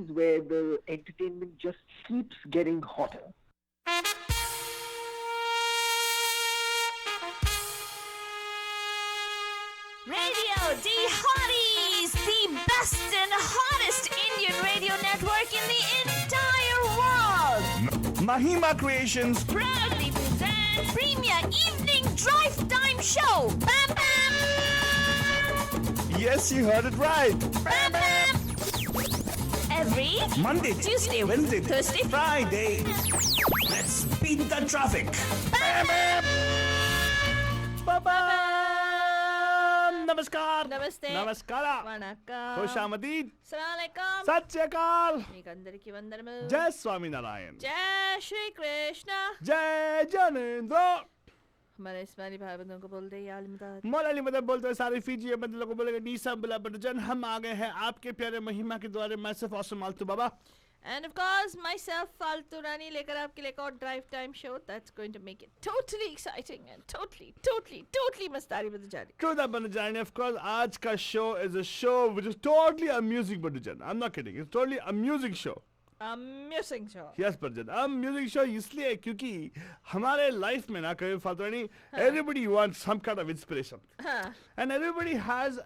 stations where the entertainment just keeps getting hotter. Radio D Hotties, the best and hottest Indian radio network in the entire world. Mahima Creations Proudly present Premier Evening Drive Time Show. Bam Bam! Yes, you heard it right. Bam Bam! Every Monday, Tuesday, Wednesday, Thursday, Friday. Let's beat the traffic. Bye-bye. नमस्कार నమస్తే నమస్కార వణకం खुशामदीद అస్సలాముఅలైకుం सत श्री अकाल మీకందరికీ వందనము जय स्वामीनारायण जय श्री कृष्ण जय जनेन्द्र हमारे इस्माइली भाई बंधुओं को बोल दे आलिमदाद मौलाली मदद बोलते हैं सारे फीजी बंदे लोगों को बोलेंगे नीसा बुला बटजन हम आ गए हैं आपके प्यारे महिमा के द्वारे मैं सिर्फ औसम आलतू बाबा And of course, myself, Faltu Rani, lekar aapke liye ek aur drive time show that's going to make it totally exciting and totally mastari bande jani. True that Bandujani, of course, आज का show is a show which is totally amusing Bandujani. I'm not kidding. It's totally a music show. Amusing show. Yes Bandujani. अब music show इसलिए क्योंकि हमारे life में ना कभी फालतू नहीं everybody wants some kind of inspiration. And everybody has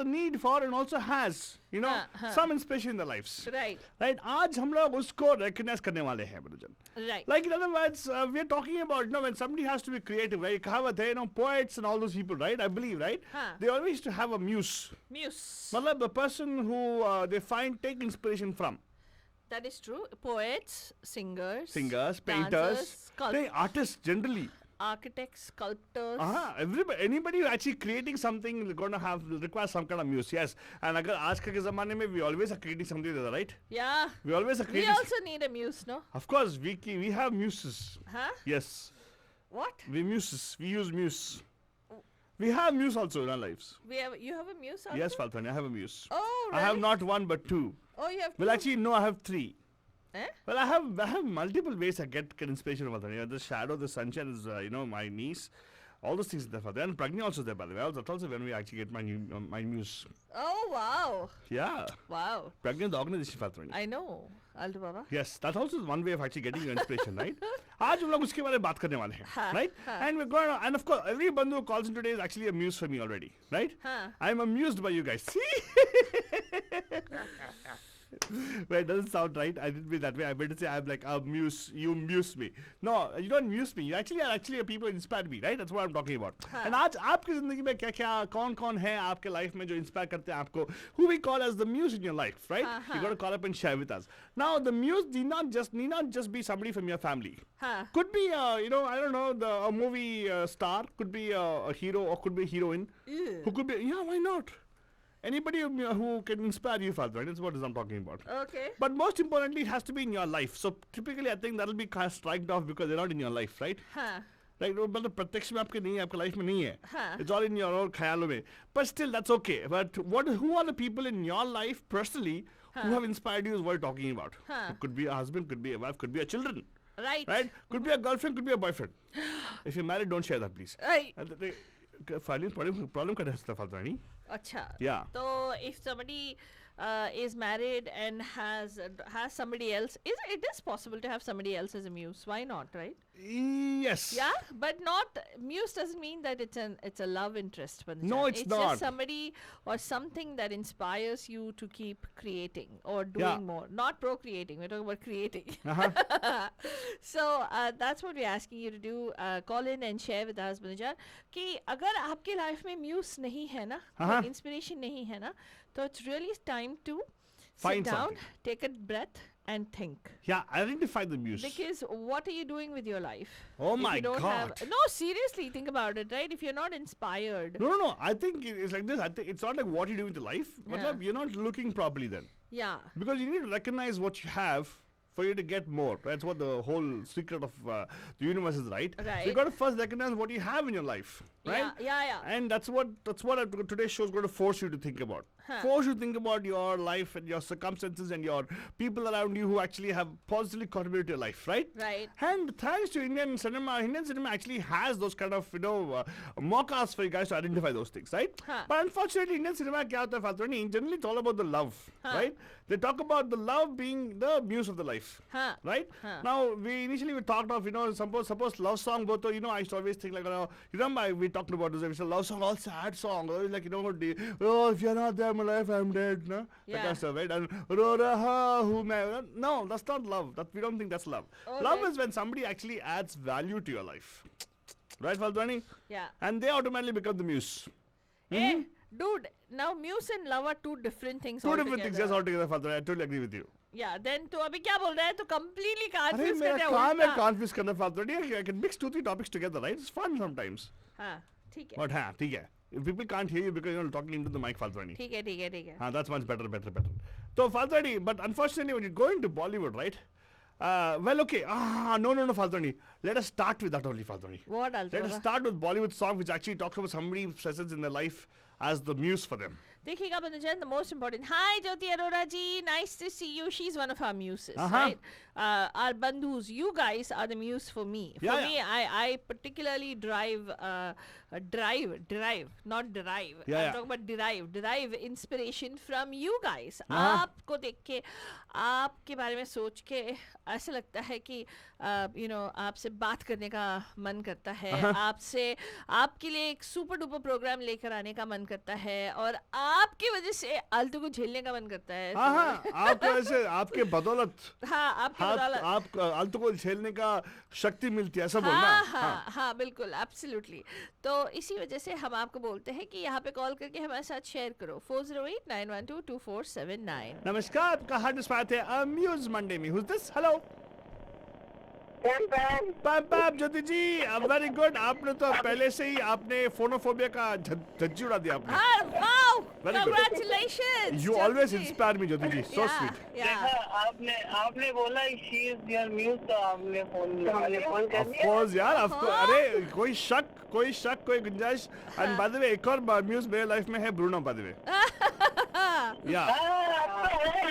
the need for and also has you know some inspiration in their lives. Right. Right. आज हम लोग उसको recognize करने वाले हैं Bandujani. Right. Like in other words, we are talking about, you know, when somebody has to be creative, right? कहावत है, you know, poets and all those people, right? I believe, right? They always used to have a muse. Muse. मतलब the person who they take inspiration from. That is true. Poets, singers, Painters, dancers, artists generally. architects, sculptors. Anybody who actually creating something going to require some kind of muse, yes. And अगर आज के ज़माने में we always are creating something like that, right? Yeah. We always are We creating. also need a muse, no? Of course, we have muses. Huh? Yes. What? We use muse. We have muse also in our lives. You have a muse also? Yes, Falfani, I have a muse. Oh, I have really? not one but two. Oh, you have Well, two? actually, no, I have three. Eh? Well, I have multiple ways I get inspiration from Falfani. The shadow, the sunshine is, my niece. All those things there. And Pragni also there, by the way. That's also when we actually get my muse. Oh, wow. Yeah. Wow. Pragni, the organization, Falfani. I know. Alto Baba. Yes, that's also one way of actually getting your inspiration, right? आज हम लोग उसके बारे में बात करने वाले हैं, right? And we're going to, and of course, every bandhu who calls in today is actually a muse for me already, right? I'm amused by you guys. Well, it doesn't sound right. I didn't mean that way. I meant to say I'm like muse. You muse me. No, you don't muse me. You actually are people who inspired me, right? That's what I'm talking about. And आज आपकी जिंदगी में क्या कौन है आपके life में जो inspire करते हैं आपको? Who we call as the muse in your life, right? You got to call up and share with us. Now the muse need not just be somebody from your family. Could be I don't know a movie star. Could be a hero or could be a heroine. Who could be why not? Anybody who can inspire you, Father, right? That's what I'm talking about. Okay. But most importantly, it has to be in your life. So typically, I think that'll be kind of striked off because they're not in your life, right? Like, मतलब प्रत्यक्ष में आपके नहीं है, आपके life में नहीं है. It's all in your own ख्यालों में. But still, that's okay. But who are the people in your life personally who have inspired you is what we're talking about. It could be a husband, could be a wife, could be a children. Right? Could be a girlfriend, could be a boyfriend. If you're married, don't share that, please. Right. Finally, problem कर रहे हैं Father Rani. Acha. Yeah. So if somebody is married and has somebody else, it is possible to have somebody else as a muse. Why not, right? Yes. Yeah, but not muse doesn't mean that it's a love interest. Bandhan. No, it's not. It's just somebody or something that inspires you to keep creating or doing more. Not procreating. We're talking about creating. So that's what we're asking you to do. Call in and share with us, Bandhan. कि अगर आपके life में muse नहीं है ना, inspiration नहीं है ना, तो it's really time to Find sit down, something. take a breath, and think. Yeah, identify the muse. Because what are you doing with your life? Oh if my you don't God. No, seriously, think about it, right? If you're not inspired. No. I think it's like this. I think it's not like what you do with your life. Yeah. You're not looking properly then. Yeah. Because you need to recognize what you have for you to get more. That's what the whole secret of the universe is, right? Right. So you got to first recognize what you have in your life, right? Yeah. And that's what today's show is going to force you to think about. Force you to think about your life and your circumstances and your people around you who actually have positively contributed to your life, right? Right. And thanks to Indian cinema actually has those kind of mocas for you guys to identify those things, right? But unfortunately, Indian cinema kya hota hai Faltu Rani? Generally, it's all about the love, right? They talk about the love being the muse of the life, right? Now we initially talked of suppose love song, both I used to always think like we talked about this. It's a love song, all sad song, like oh, if you're not there in my life, I'm dead, no? That kind of stuff, right? And no, that's not love. We don't think that's love. Love is when somebody actually adds value to your life, right, Faltu Rani? Yeah. And they automatically become the muse. Hey, dude, now muse and love are two different things. Two different things, yes, altogether, Faltu Rani. I totally agree with you. Yeah, then तो अभी क्या बोल रहा है? तो completely confused मेरा कर दिया काम है उल्टा. confuse करना Faltu Rani. I can mix 2-3 topics together, right? It's fun sometimes. हाँ, ठीक है. But ठीक है. If people can't hear you because you're talking into the mic, Faltu Rani. ठीक है. That's much better. So Faltu Rani, but unfortunately when you go into Bollywood, right? Well, okay. No, Faltu Rani. Let us start with that only, Faltu Rani. What else? Let us start with Bollywood song which actually talks about somebody's presence in their life as the muse for them. देखिएगा Banajan, the most important. Hi, Jyoti Arora ji. Nice to see you. She's one of our muses, Uh-huh. right? Our bandhus, you guys are the muse for me. For me, I particularly drive, not derive. I'm talking about derive inspiration from you guys. आपको देख के, आपके बारे में सोच के ऐसा लगता है कि आपसे बात करने का मन करता है, आपके लिए एक सुपर डुपर प्रोग्राम लेकर आने का मन करता है, और आपकी वजह से आलतू को झेलने का मन करता है. आपके वजह से, आपके बदौलत, आपके बदौलत आप आलतू को झेलने का शक्ति मिलती है, ऐसा बोलना. हाँ, बिल्कुल, एब्सोल्युटली. तो इसी वजह से हम आपको बोलते हैं कि यहाँ पे कॉल करके हमारे साथ शेयर करो. 4089122479. नमस्कार, आपका हार्ट स्पाइट है अम्यूज मंडे में. Who's this? Hello. पैम ज्योति जी, वेरी गुड. आपने तो पहले से ही आपने फोनोफोबिया का झज्जी उड़ा दिया आपने. Wow, Very good. congratulations. You always inspire me, Jyoti ji. So sweet. आपने बोला she is your muse, तो आपने फोन कर दिया. Of course यार, अरे कोई शक, कोई गुंजाइश. And by the way, एक और म्यूज मेरे लाइफ में है, ब्रूनो, by the way.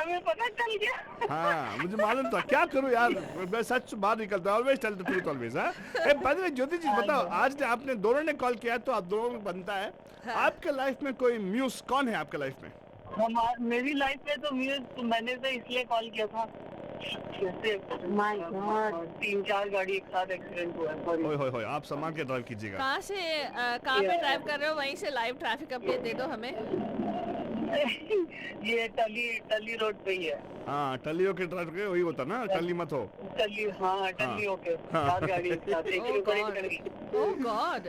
हमें पता चल गया. हाँ, मुझे मालूम था. क्या करूं यार, मैं सच बाहर निकलता हूं. Always tell the truth always. by the way, ज्योति जी बताओ, आज आपने दोनों ने कॉल किया तो आप दोनों में बनता है. आपके लाइफ में कोई म्यूज कौन है आपके लाइफ में? मेरी लाइफ में तो म्यूज मैंने तो इसलिए कॉल किया था, 3-4 गाड़ी एक साथ एक्सीडेंट हुआ है. होय, आप संभाल के ड्राइव कीजिएगा. कहाँ पे ड्राइव कर रहे हो? वहीं से लाइव ट्रैफिक अपडेट दे दो हमें. ये टली रोड पे ही है. हाँ, टली होके ड्राइव करके वही होता ना, टली मत हो. टली होके 4 गाड़ी एक साथ एक Oh God.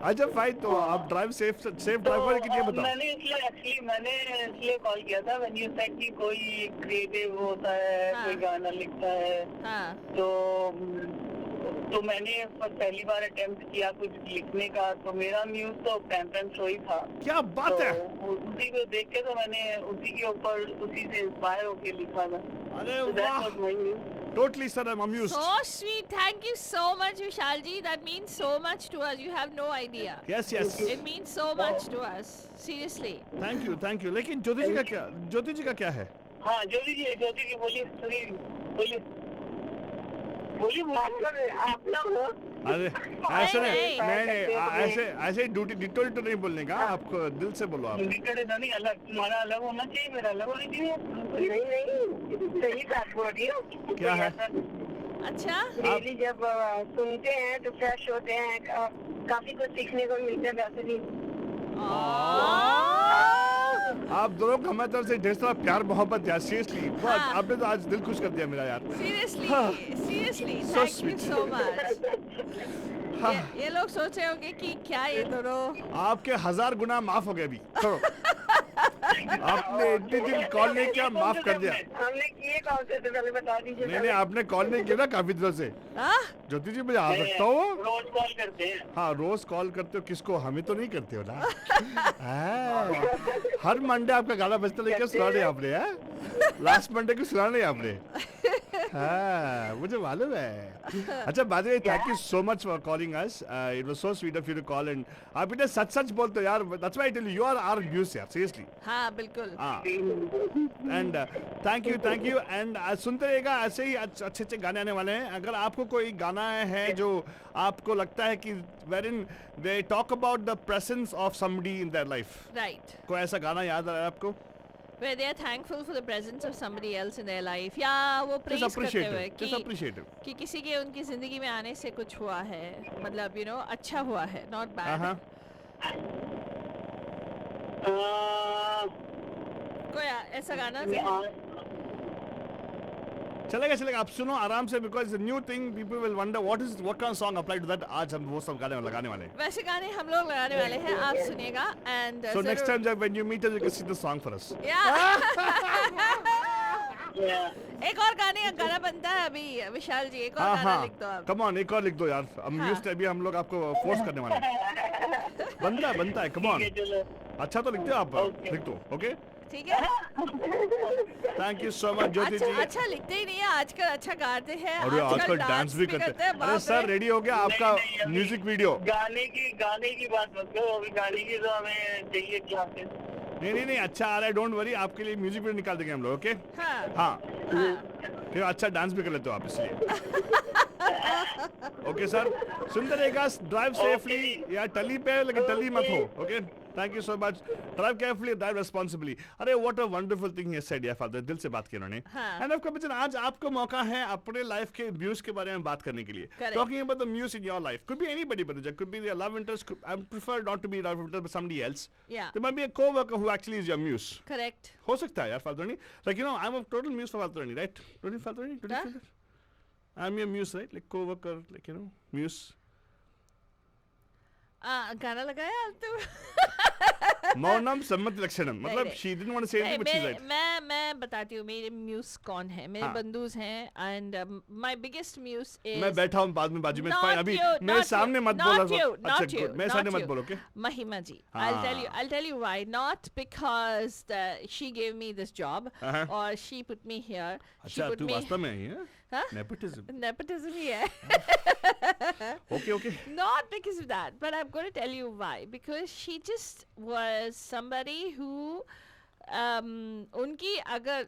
अच्छा फाइन, तो आप ड्राइव सेफ ड्राइव करके किया बताओ. मैंने इसलिए कॉल किया था when you said कि कोई क्रिएटिव होता है, कोई गाना लिखता है, तो मैंने पहली बार अटेम्प्ट किया कुछ लिखने का. तो मेरा म्यूज तो पैम शोई था. क्या बात है. उसी को देख के तो मैंने उसी के ऊपर उसी से इंस्पायर होके लिखा था. अरे वाह, totally sir, I'm amused. So sweet. Thank you so much, Vishal ji. That means so much to us. You have no idea. Yes. It means so much to us. Seriously. Thank you. लेकिन ज्योति जी का क्या है? हाँ, ज्योति जी बोलिए. आप लोग हो. अरे ऐसे नहीं, ऐसे डिटोल तो नहीं बोलने का. आपको दिल से बोलो. आप नहीं, अलग, तुम्हारा अलग होना चाहिए, मेरा अलग होना चाहिए. नहीं, सही बात बोल रही हो. क्या है? अच्छा, डेली जब सुनते हैं तो फ्रेश होते हैं, काफी कुछ सीखने को मिलता है. वैसे भी आप दोनों को हमारी तरफ से ढेर सारा प्यार मोहब्बत यार. सीरियसली आपने तो आज दिल खुश कर दिया मेरा यार. seriously. So Thank you sweet. so much. ये लोग सोच रहे होंगे कि क्या ये दोनों. आपके 1000 गुना माफ हो गए अभी. छोड़ो. आपने इतने दिन कॉल नहीं किया, माफ कर दिया. हमने किए कॉल से, तो पहले बता दीजिए. नहीं, आपने कॉल नहीं किया ना काफी दिनों से. ज्योति जी मैं आ सकता हूँ. रोज कॉल करते हैं. हाँ, रोज कॉल करते हो. किसको? हमें तो नहीं करते हो ना. हर मंडे आपका गाना बजता, लेकिन सुना नहीं आपने. लास्ट मंडे को सुना नहीं आपने. हाँ, मुझे मालूम है. अच्छा, by the way, thank you so much for calling us. It was so sweet of you to call and आप इतने सच बोलते हो यार. That's why I tell you, you are our muse यार. Seriously. हाँ बिल्कुल. हाँ. And thank you and सुनते रहिएगा, ऐसे ही अच्छे गाने आने वाले हैं. अगर आपको कोई गाना है जो आपको लगता है कि wherein they talk about the presence of somebody in their life. Right. कोई ऐसा गाना याद आ रहा है आपको? Where they are thankful for the presence of somebody else in their life. या वो praise करते हुए कि किसी के उनकी जिंदगी में आने से कुछ हुआ है, मतलब you know अच्छा हुआ है, not bad. कोई ऐसा गाना चलेगा आप सुनो आराम से because the new thing people will wonder what kind of song apply to that. आज हम वो सब गाने लगाने वाले हैं. वैसे गाने हम लोग लगाने वाले हैं, आप सुनिएगा. And so next time when you meet us you can sing the song for us. एक और गाना बनता है अभी विशाल जी, एक और गाना लिख दो आप. Come on, एक और लिख दो यार. अभी हम लोग आपको फोर्स करने वाले हैं. बनता है. Come on. अच्छा तो लिखते हो आप. लिख दो. Okay. ठीक है. थैंक यू सो मच ज्योति जी. अच्छा लिखते ही नहीं है, आजकल अच्छा गाते हैं, आजकल डांस भी करते हैं. अरे सर रेडी हो गया आपका म्यूजिक वीडियो? गाने की बात मत करो, अभी गाने की तो हमें चाहिए क्लासेस. नहीं अच्छा आ रहा है, डोंट वरी. आपके लिए म्यूजिक वीडियो निकाल देंगे हम लोग. ओके. हाँ. फिर अच्छा डांस भी कर लेते हो आप इसलिए. ओके सर, सुनते रहिएगा. Drive safely. या टली पे लेकिन टली मत हो. Okay. Thank you so much. Drive carefully, drive responsibly. अरे what a wonderful thing he said. या फादर दिल से बात की उन्होंने. एंड ऑफ कोर्स आज आपको मौका है अपने लाइफ के म्यूज के बारे में बात करने के लिए. Talking about the muse in your life. Could be anybody, but it could be your love interest. I prefer not to be love interest but somebody else. There might be a coworker who actually is your muse. Correct. हो सकता है यार फादरनी. Like you know I am a total muse for फादरनी, right? Total फादरनी. I am your muse, right? Like coworker, like you no muse. गाना लगाया तो मौनम सम्मत लक्षणम. मतलब she didn't want to say anything but she's right. मैं बताती हूँ मेरे म्यूज कौन है. मेरे बंधुज हैं and my biggest muse is. मैं बैठा हूँ बाद में बाजू में. अभी मेरे सामने मत बोलो. अच्छा मेरे सामने मत बोलो. Okay. महिमा जी, I'll tell you why. Not because she gave me this job or she put me here. अच्छा तू वास्तव में ही है? Nepotism ही है. Okay. Not because of that, but I'm going to tell you why. Because she just was somebody who उनकी अगर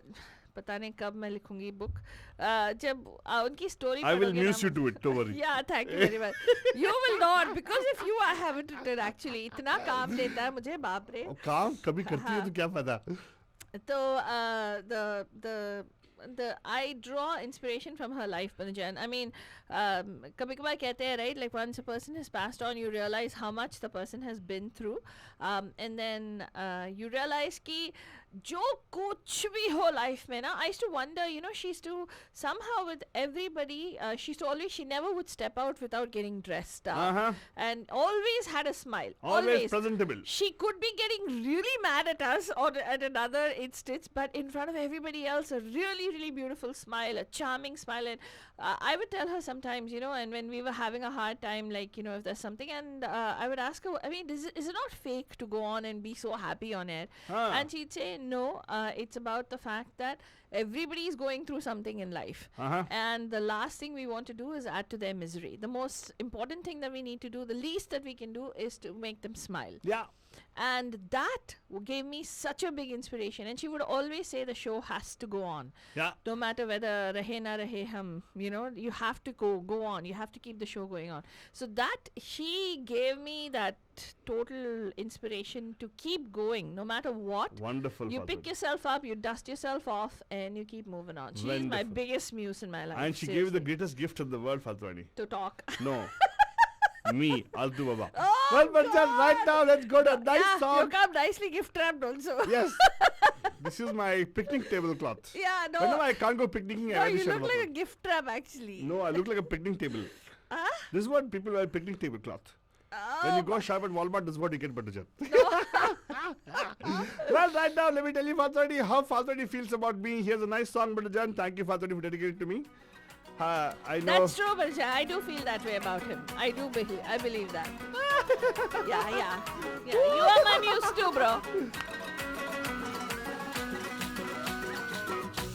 पता नहीं कब मैं लिखूंगी बुक, जब उनकी story I will muse you to it, don't worry. Yeah, thank you very much. You will not, because if you haven't written actually. इतना काम देता है मुझे, बाप रे. काम कभी करती है तो क्या पता. तो I draw inspiration from her life, Panujan. I mean, कभी-कभार कहते हैं, right? Like once a person has passed on, you realize how much the person has been through, and then you realize कि जो कुछ भी हो life में ना, I used to wonder, you know, she used to somehow with everybody, she never would step out without getting dressed up, and always had a smile. Always presentable. She could be getting really mad at us or at another instance, but in front of everybody else, a really, really beautiful smile, a charming smile. And I would tell her sometimes, you know, and when we were having a hard time, like, you know, if there's something, and I would ask her, I mean, is it not fake to go on and be so happy on air? And she'd say, no, it's about the fact that everybody is going through something in life. And the last thing we want to do is add to their misery. The most important thing that we need to do, the least that we can do, is to make them smile. Yeah. And that gave me such a big inspiration. And she would always say the show has to go on. Yeah. No matter whether rahe na rahe hum, you know, you have to go on. You have to keep the show going on. So that, she gave me that total inspiration to keep going no matter what. Wonderful. You pick yourself up, you dust yourself off, and you keep moving on. She is my biggest muse in my life. And she gave you the greatest gift in the world, Fatwani. To talk. No. Me, Altu Baba. Oh, well, but just right now, let's go to a nice song. You come nicely gift wrapped also. Yes. This is my picnic tablecloth. Yeah, no. Whenever I can't go picnicking, no, you look like a gift wrap actually. No, I look like a picnic table. This is what people wear, picnic tablecloth. When you go shop at Walmart, this is what you get, Batajan. Well, right now, let me tell you, Fatwani, how Fatwani feels about being here. Here's a nice song, Batajan. Thank you, Fatwani, for dedicating it to me. I know. That's true, Balsha. I do feel that way about him. I believe that. Yeah. You are my muse too, bro.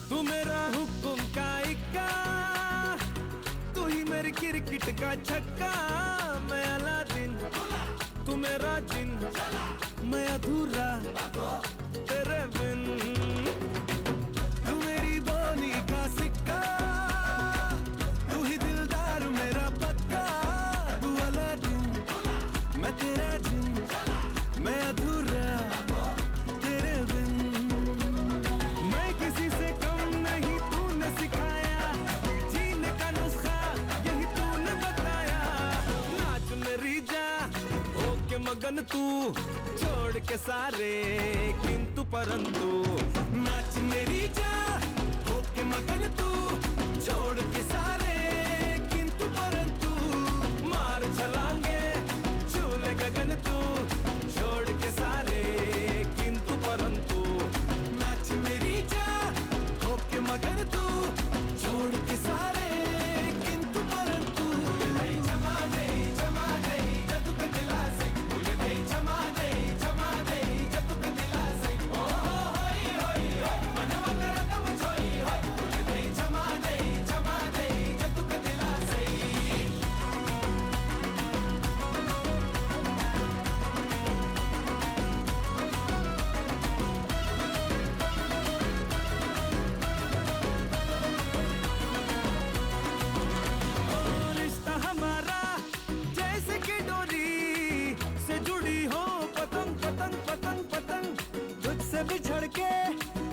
तू मेरा हुक्म का इक्का wicket का छक्का मैं Aladdin, तू मेरा जिन मैं अधूरा तेरे बिन, तू मेरी बोली का सिक्का, तू ही दिलदार मेरा पक्का, तू अलादीन मैं तेरा जिन मैं अधूरा तेरे बिन, मैं किसी से कम नहीं तूने सिखाया, जीने का नुस्खा यही तूने बताया, नाच मेरी जा होके मगन तू छोड़ के सारे किंतु परंतु, नाच मेरी जा होके मगन तू छोड़ के सारे किंतु परंतु, मार छलांगे झूले गगन तू छोड़ के सारे किंतु परंतु, नाच मेरी जा होके मगन तू छोड़ के सारे किंतु परंतु, जमा दे जब तक दिला से, जमा दे जब तक दिला से, ओ होई होई मनवा कर तब छोई होई, जमा दे जब तक दिला से। रिश्ता हमारा जैसे कि डोरी से जुड़ी हो पतंग पतंग पतंग पतंग, तुझसे बिछड़ के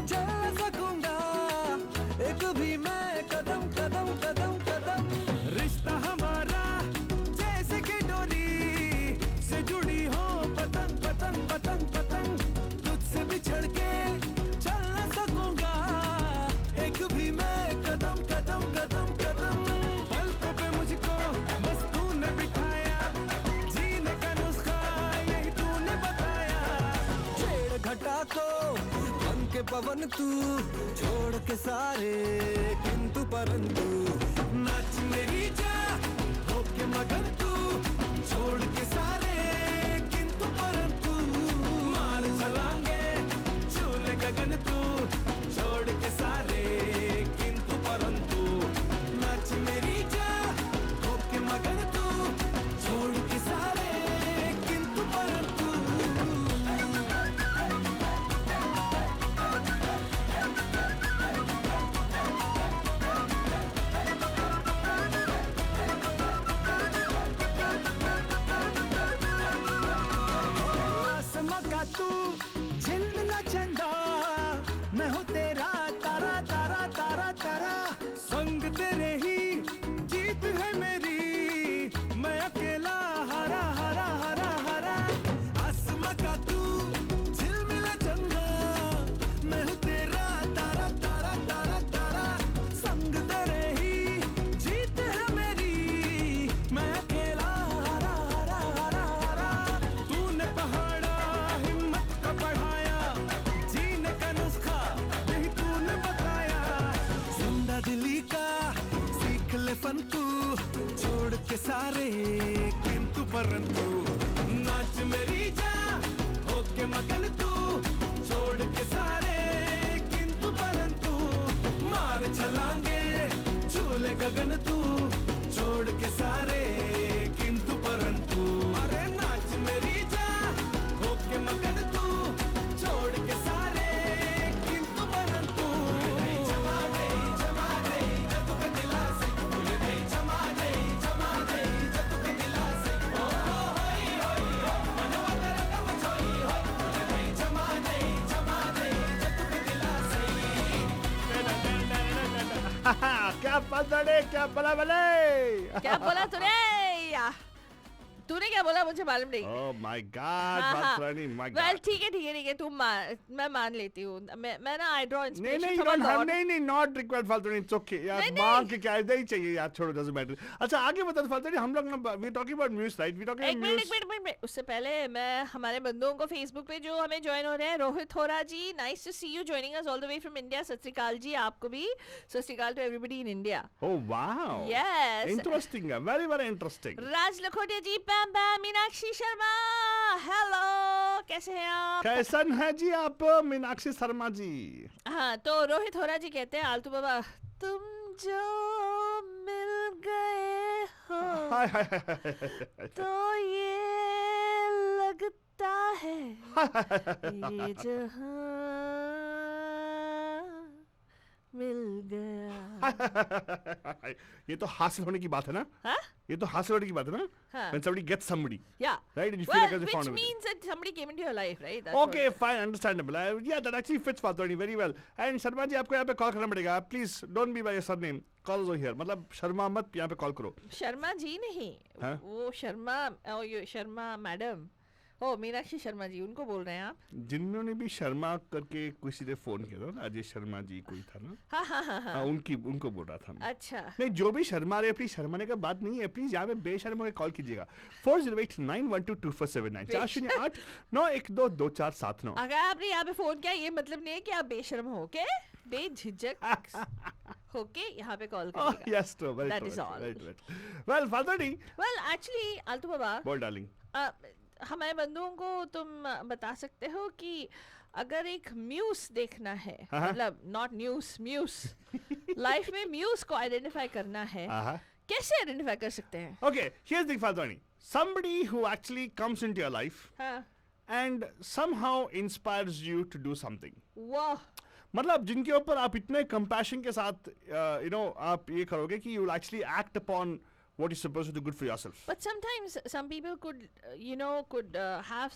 चल न सकूंगा एक भी मैं कदम कदम कदम कदम, रिश्ता हमारा जैसे कि डोरी से जुड़ी हो पतंग पतंग पतंग पतंग, तुझसे बिछड़ के चल न सकूंगा एक भी मैं कदम कदम कदम कदम, पलकों पे मुझको बस तूने बिठाया, जीने का नुस्खा यही तूने बताया, छेड़ घटा को बन के पवन तू छोड़ के सारे किंतु परंतु, नाच मेरी जा होके मगन तू छोड़ के सारे किंतु परंतु, मार छलांगे झूले गगन तू छोड़ के सारे किंतु परंतु, नाच मेरी जा होके मगन तू छोड़ के सारे किंतु परंतु। आसमां का तू झिलमिला झंडा, मैं हूँ तेरा तारा तारा तारा तारा, संग तेरे ही जीत है मेरी, मैं अकेला हरा हरा हरा हरा, आसमां का तू झिलमिला झंडा, मैं हूँ तेरा तारा तारा तारा तारा, संग तेरे ही जीत है मेरी, मैं अकेला हरा हरा हरा हरा, तूने पहाड़ा हिम्मत का बढ़ाया, जीने का नुस्खा यही तूने बताया, जिंदा दिली का सीख ले फन तू छोड़ के सारे किंतु परंतु, नाच मेरी जा होके मगन तू छोड़ के सारे किंतु परंतु, मार छलांगे झूले गगन तू छोड़ के सारे किंतु परंतु, अरे नाच मेरी जा होके मगन तू छोड़ के सारे किंतु परंतु, जमा दे जब तक दिला से, जमा दे जब तक दिला से, ओ होई होई मनवा कर तब छोई होई, जमा दे जब तक दिला से। क्या पलड़े क्या बला बले, क्या बोला तूने? तूने क्या बोला मुझे मालूम नहीं। ओह माय गॉड बादरानी, माय वेल गॉड। ठीक है तुम मैं मान लेती हूँ। मैं ना आई ड्रॉ नहीं इंस्पिरेशन नहीं, you don't have, नहीं नॉट रिक्वायर्ड फालतू, इट्स ओके यार, नहीं, मां नहीं। के क्या ऐसा ही चाहिए यार, छोड़ो डजंट मैटर। अच्छा आगे बता फालतू, हम लोग ना we talking about music right, we talking एक अबाउट मिनट म्यूजिक। उससे पहले मैं हमारे बंधुओं को फेसबुक पे जो हमें ज्वाइन हो रहे हैं, Rohit Hora ji, nice to see you joining us all the way from India. Sat Shri Akal ji, आपको भी Sat Shri Akal to everybody in India. Oh wow, Yes. Interesting है, very very interesting. Raj Lakhotia ji, Pam Pam, Meenakshi Sharma, hello, कैसे हैं आप? कैसन है जी आप मीनाक्षी शर्मा जी? हाँ, तो रोहित होरा जी कहते हैं, आलतू बाबा तुम जो मिल गए हो हाय हाय हाय हाय, हाय, तो ये लगता है ये जहां मिल गया. ये तो हासिल होने की बात है ना? Huh? ये तो हासिल होने की बात है ना? हाँ. When somebody gets somebody, Yeah. right? And you feel like Well, as if which found everything. means that somebody came into your life, right? That's Okay, what- fine, understandable. Yeah, that actually fits Fatwani very well. And Sharma ji आपको यहाँ पे call करना पड़ेगा. Please don't be by your surname. Call us over here. मतलब शर्मा मत यहाँ पे call करो. शर्मा जी नहीं, हाँ? वो शर्मा, ओ ये शर्मा मैडम, ओ मीनाक्षी शर्मा जी, उनको बोल रहे हैं आप? जिन्होंने भी शर्मा करके किसी ने फोन किया था ना, अजय शर्मा जी कोई था ना, हाँ हाँ हाँ हाँ. हाँ, उनको बोल रहा था मैं. अच्छा. नहीं, जो भी शर्मा रहे प्लीज शर्माने का बात नहीं है. प्लीज यहाँ पे बेशर्म होकर कॉल कीजिएगा. 4089122479 408912247 अगर आपने यहाँ पे फोन किया ये मतलब नहीं है कि आप बेशर्म हो के बेझिझक होके यहाँ पे कॉल Oh, करिएगा. yes, true. Very That true. is very all. true, Right, right. Well, Fatwani, Well, actually, आलतू बाबा, बोल डार्लिंग. हमारे बंधुओं को तुम बता सकते हो कि अगर एक म्यूस देखना है, हाँ. मतलब नॉट न्यूज, म्यूस, लाइफ में म्यूस को आइडेंटिफाई करना है, Uh-huh. कैसे आइडेंटिफाई कर सकते हैं? Okay, here's the thing, Fatwani. Somebody who actually comes into your life हाँ. and somehow inspires you to do something. वाह. मतलब जिनके ऊपर आप इतने कंपैशन के साथ आप ये करोगे कि you will actually act upon what is supposed to do good for yourself. But sometimes some people could, have.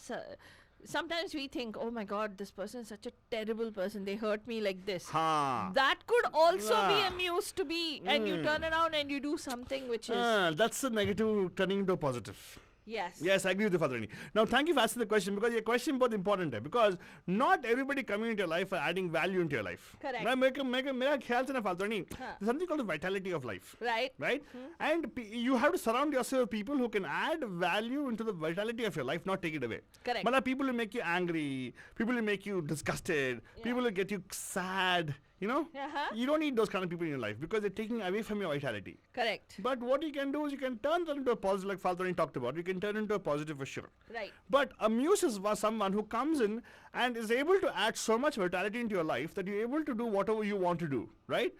Sometimes we think, oh my God, this person is such a terrible person. They hurt me like this. हाँ. That could also be Yeah. a muse to be, and you turn around and you do something which is That's the negative turning into a positive. yes. Yes, I agree with you, Fatwani. Now, thank you for asking the question because your question is बहुत important है because not everybody coming into your life are adding value into your life. Correct. ना मेरा ख्याल से ना Fatwani, there's something called the vitality of life. Right. Right? And you have to surround yourself with people who can add value into the vitality of your life, not take it away. Correct. But people will make you angry, people will make you disgusted, people will get you sad. You know? Uh-huh. You don't need those kind of people in your life because they're taking away from your vitality. Correct. But what you can do is you can turn that into a positive, like Faltoni talked about. You can turn into a positive for sure. Right. But a muse is someone who comes in and is able to add so much vitality into your life that you're able to do whatever you want to do, right?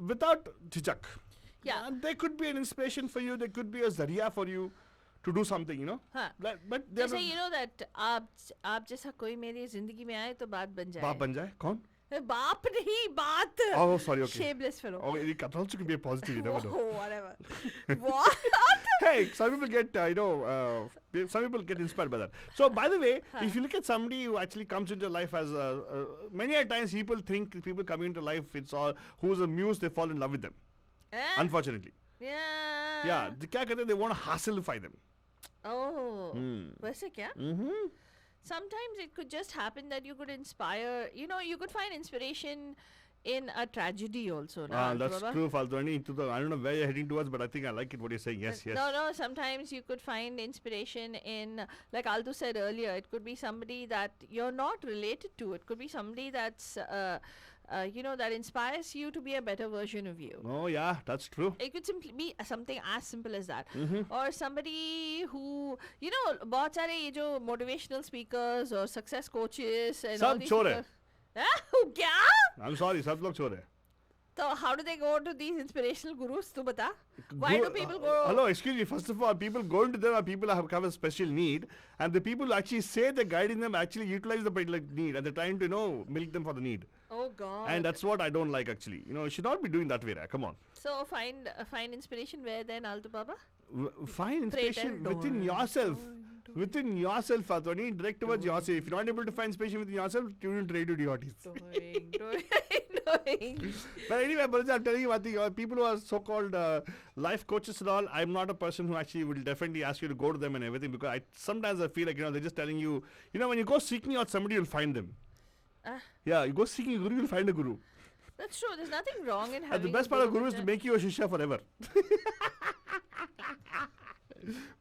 Without jijak. Yeah. And there could be an inspiration for you. There could be a zaria for you to do something, you know. हाँ. But there जैसे you know that आप जैसा कोई मेरी जिंदगी में आए तो बात बन जाए. बाप बन जाए कौन? बाप नहीं, बात. Oh, sorry. Okay. Shameless fellow. Oh, it can also be a positive. You never know. Oh, whatever. What? Hey, some people get, some people get inspired by that. So, by the way, if you look at somebody who actually comes into life as many a times people think people coming into life, it's all who's a muse, they fall in love with them. Eh? Unfortunately. Yeah. Yeah, क्या कहते हैं, they want to hustlify them. Oh. Hmm. वैसे क्या? Mm-hmm. Sometimes it could just happen that you could inspire, you could find inspiration in a tragedy also. Na, That's Baba? true, Faltoni. I don't know where you're heading towards, but I think I like it what you're saying. Yes, yes. No, sometimes you could find inspiration in, like Aldo said earlier, it could be somebody that you're not related to. It could be somebody that's, that inspires you to be a better version of you. Oh, yeah, that's true. It could simply be something as simple as that. Mm-hmm. Or somebody who, बहुत सारे ये जो motivational speakers or success coaches and all सब these चोर है. people. क्या? I'm sorry, सब लोग चोर है. So how do they go to these inspirational gurus? तू बता. Why do people go? Hello, excuse me. First of all, people going to them are people who have a special need, and the people who actually say they're guiding them actually utilize the particular need, and they're trying to milk them for the need. Oh God. And that's what I don't like actually. You should not be doing that way. Come on. So find inspiration where then, Aldo Baba? Find inspiration Pretend within yourself. Within yourself, Fatwani, direct towards yourself. If you're not able to find inspiration within yourself, tune into Radio Idioties. Doing. But anyway, Bharata, I'm telling you one thing. People who are so-called life coaches and all, I'm not a person who actually will definitely ask you to go to them and everything because sometimes I feel like, they're just telling you, when you go seeking out somebody, you'll find them. Yeah, you go seeking a guru, you'll find a guru. That's true. There's nothing wrong in having. And the best part of guru is to make you a shishya forever.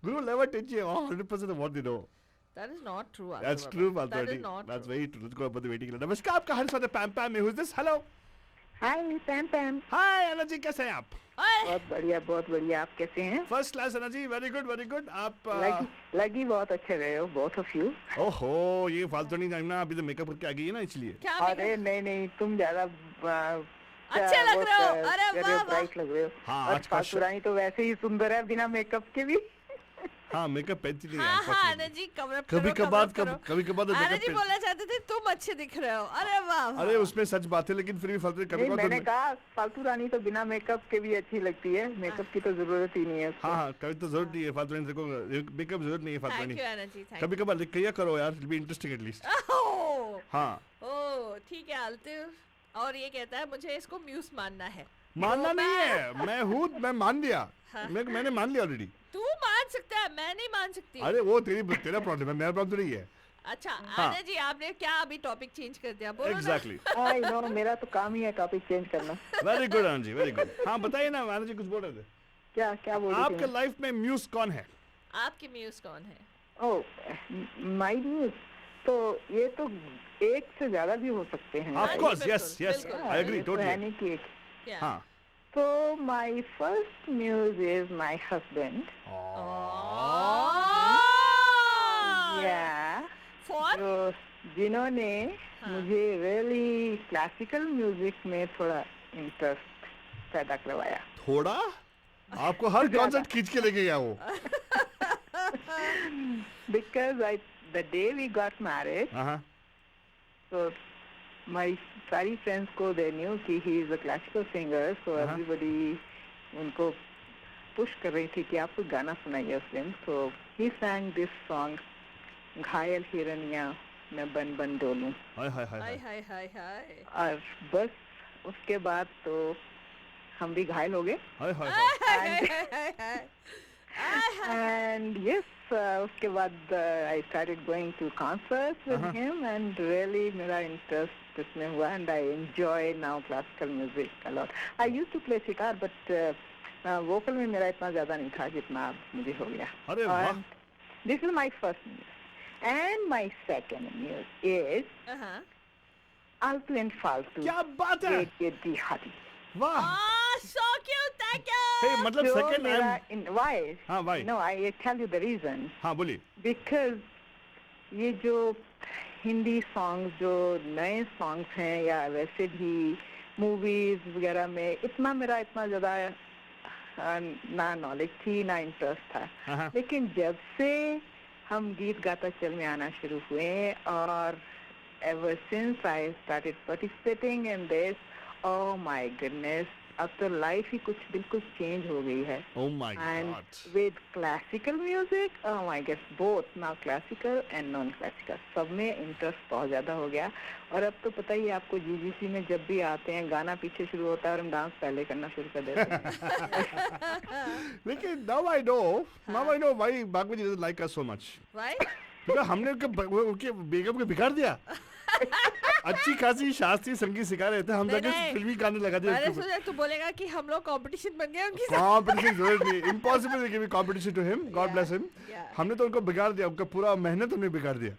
Guru will never teach you 100% of what they know. That is not true. Aldo That's Baba. true, That Baltwani. is not That's true. very true. Let's go about the waiting list. Namaskar, आपका हर साथ पैम पैम में. Who's this? Hello. Hi पैम पैम Hi, Anna ji, कैसे हैं आप? Hey! बहुत बढ़िया आप कैसे हैं First class, Anna ji. Very good, very good. आप लगी बहुत अच्छे रहे हो both of you ओहो, ये फालतू नहीं टाइम ना, अभी तो मेकअप करके आ गई है ना इसलिए. क्या अरे नहीं तुम ज्यादा अच्छे लग रहे हो, अरे वाह वाह। ब्राइट लग रहे हो। हाँ, और आज का फालतू रानी तो वैसे ही सुंदर है बिना मेकअप के भी। हाँ मेकअप पहनती नहीं हाँ हाँ है आनंद जी कवर कभी कभार कभी कभार तो आनंद मेकअप जी बोलना चाहते थे तुम अच्छे दिख रहे हो, अरे वाह वाह। अरे उसमें सच बात है लेकिन फिर भी फालतू कभी नहीं, कभार मैंने कहा फालतू रानी तो बिना मेकअप के भी अच्छी लगती है, मेकअप की तो जरूरत ही नहीं है उसको। हाँ हाँ कभी तो जरूरत नहीं है फालतू रानी को मेकअप जरूरत नहीं है फालतू thank Rani you Anand ji, thank कभी कभार लिख किया करो यार बी इंटरेस्टिंग एटलीस्ट यू। हाँ ओ ठीक है आलतू, और ये कहता है मुझे इसको म्यूज मानना है। मानना तो नहीं है मैं मान लिया हाँ। मैंने मान लिया ऑलरेडी तू मान सकता है, मैं नहीं मान सकती। अरे वो तेरा प्रॉब्लम है मेरा प्रॉब्लम तो नहीं है अच्छा हाँ। आनंद जी आपने क्या अभी टॉपिक चेंज कर दिया, बोलो ना। एग्जैक्टली आई नो, मेरा तो काम ही है टॉपिक चेंज करना। Very good Anand ji very good हाँ बताइए ना आनंद जी कुछ बोल रहे थे क्या क्या बोल रही थी आपके मैं? लाइफ में म्यूज कौन है आपके म्यूज कौन है? ओह माय न्यूज, तो ये तो एक से ज्यादा भी हो सकते हैं। ऑफ जी, कोर्स बिल्कुल, यस यस बिल्कुल। आई एग्री ये तो है टोटली नहीं कि एक। क्या? हाँ तो my first news is my husband. या फॉर जो जिन्होंने मुझे रियली क्लासिकल म्यूजिक में थोड़ा इंटरेस्ट पैदा करवाया। थोड़ा आपको हर कॉन्सर्ट खींच के लेके गया वो Because the day we got married, हाँ so my सारी friends को they knew कि he is a classical singer, so everybody उनको push कर रही थी कि आप कोई गाना सुनाइए उस दिन। So he sang this song, घायल हिरनिया मैं बन बन डोलूं। हाय हाय हाय हाय हाय हाय हाय हाय और बस उसके बाद तो हम भी घायल हो गए। हाय हाय हाय हाय हाय And yes, उसके बाद I started going to concerts with him and really मेरा interest इसमें हुआ and I enjoy now classical music a lot. I used to play sitar but vocal में मेरा इतना ज़्यादा नहीं था जितना अब मुझे हो गया। अरे वाह And this is my first news. And my second news is Altu and Faltu. क्या बात है ये दिहाती। वाह so cute, thank you. हे मतलब जो सेकंड मेरा टाइम why? हाँ why? No, I tell you the reason. हाँ बोलिए Because ये जो हिंदी सॉन्ग्स जो नए सॉन्ग्स हैं या वैसे भी मूवीज वगैरह में इतना मेरा इतना ज़्यादा ना नॉलेज थी ना इंटरेस्ट था, लेकिन जब से हम गीत गाता चल में आना शुरू हुए और ever since I started participating in this, oh my goodness, अब तो लाइफ ही कुछ बिल्कुल चेंज हो गई है। Oh my And God. with classical music, oh my God, both now classical and non-classical, सब में इंटरेस्ट बहुत ज़्यादा हो गया। और अब तो पता ही है आपको जीजीसी में जब भी आते हैं गाना पीछे शुरू होता है और हम डांस पहले करना शुरू कर देते हैं। लेकिन now I know why Bhagwan ji doesn't like us so much. Why? क्योंकि हमने उनके बेगम को बिगाड़ दिया अच्छी खासी शास्त्रीय संगीत सिखा रहे थे हम जाके नहीं। फिल्मी गाने लगा दिए मैंने सोचा तू बोलेगा कि हम लोग कंपटीशन बन गए उनके साथ। कॉम्पिटिशन जरूरत नहीं impossible give competition to him God bless him yeah. हमने तो उनको बिगाड़ दिया उनका पूरा मेहनत हमने बिगाड़ दिया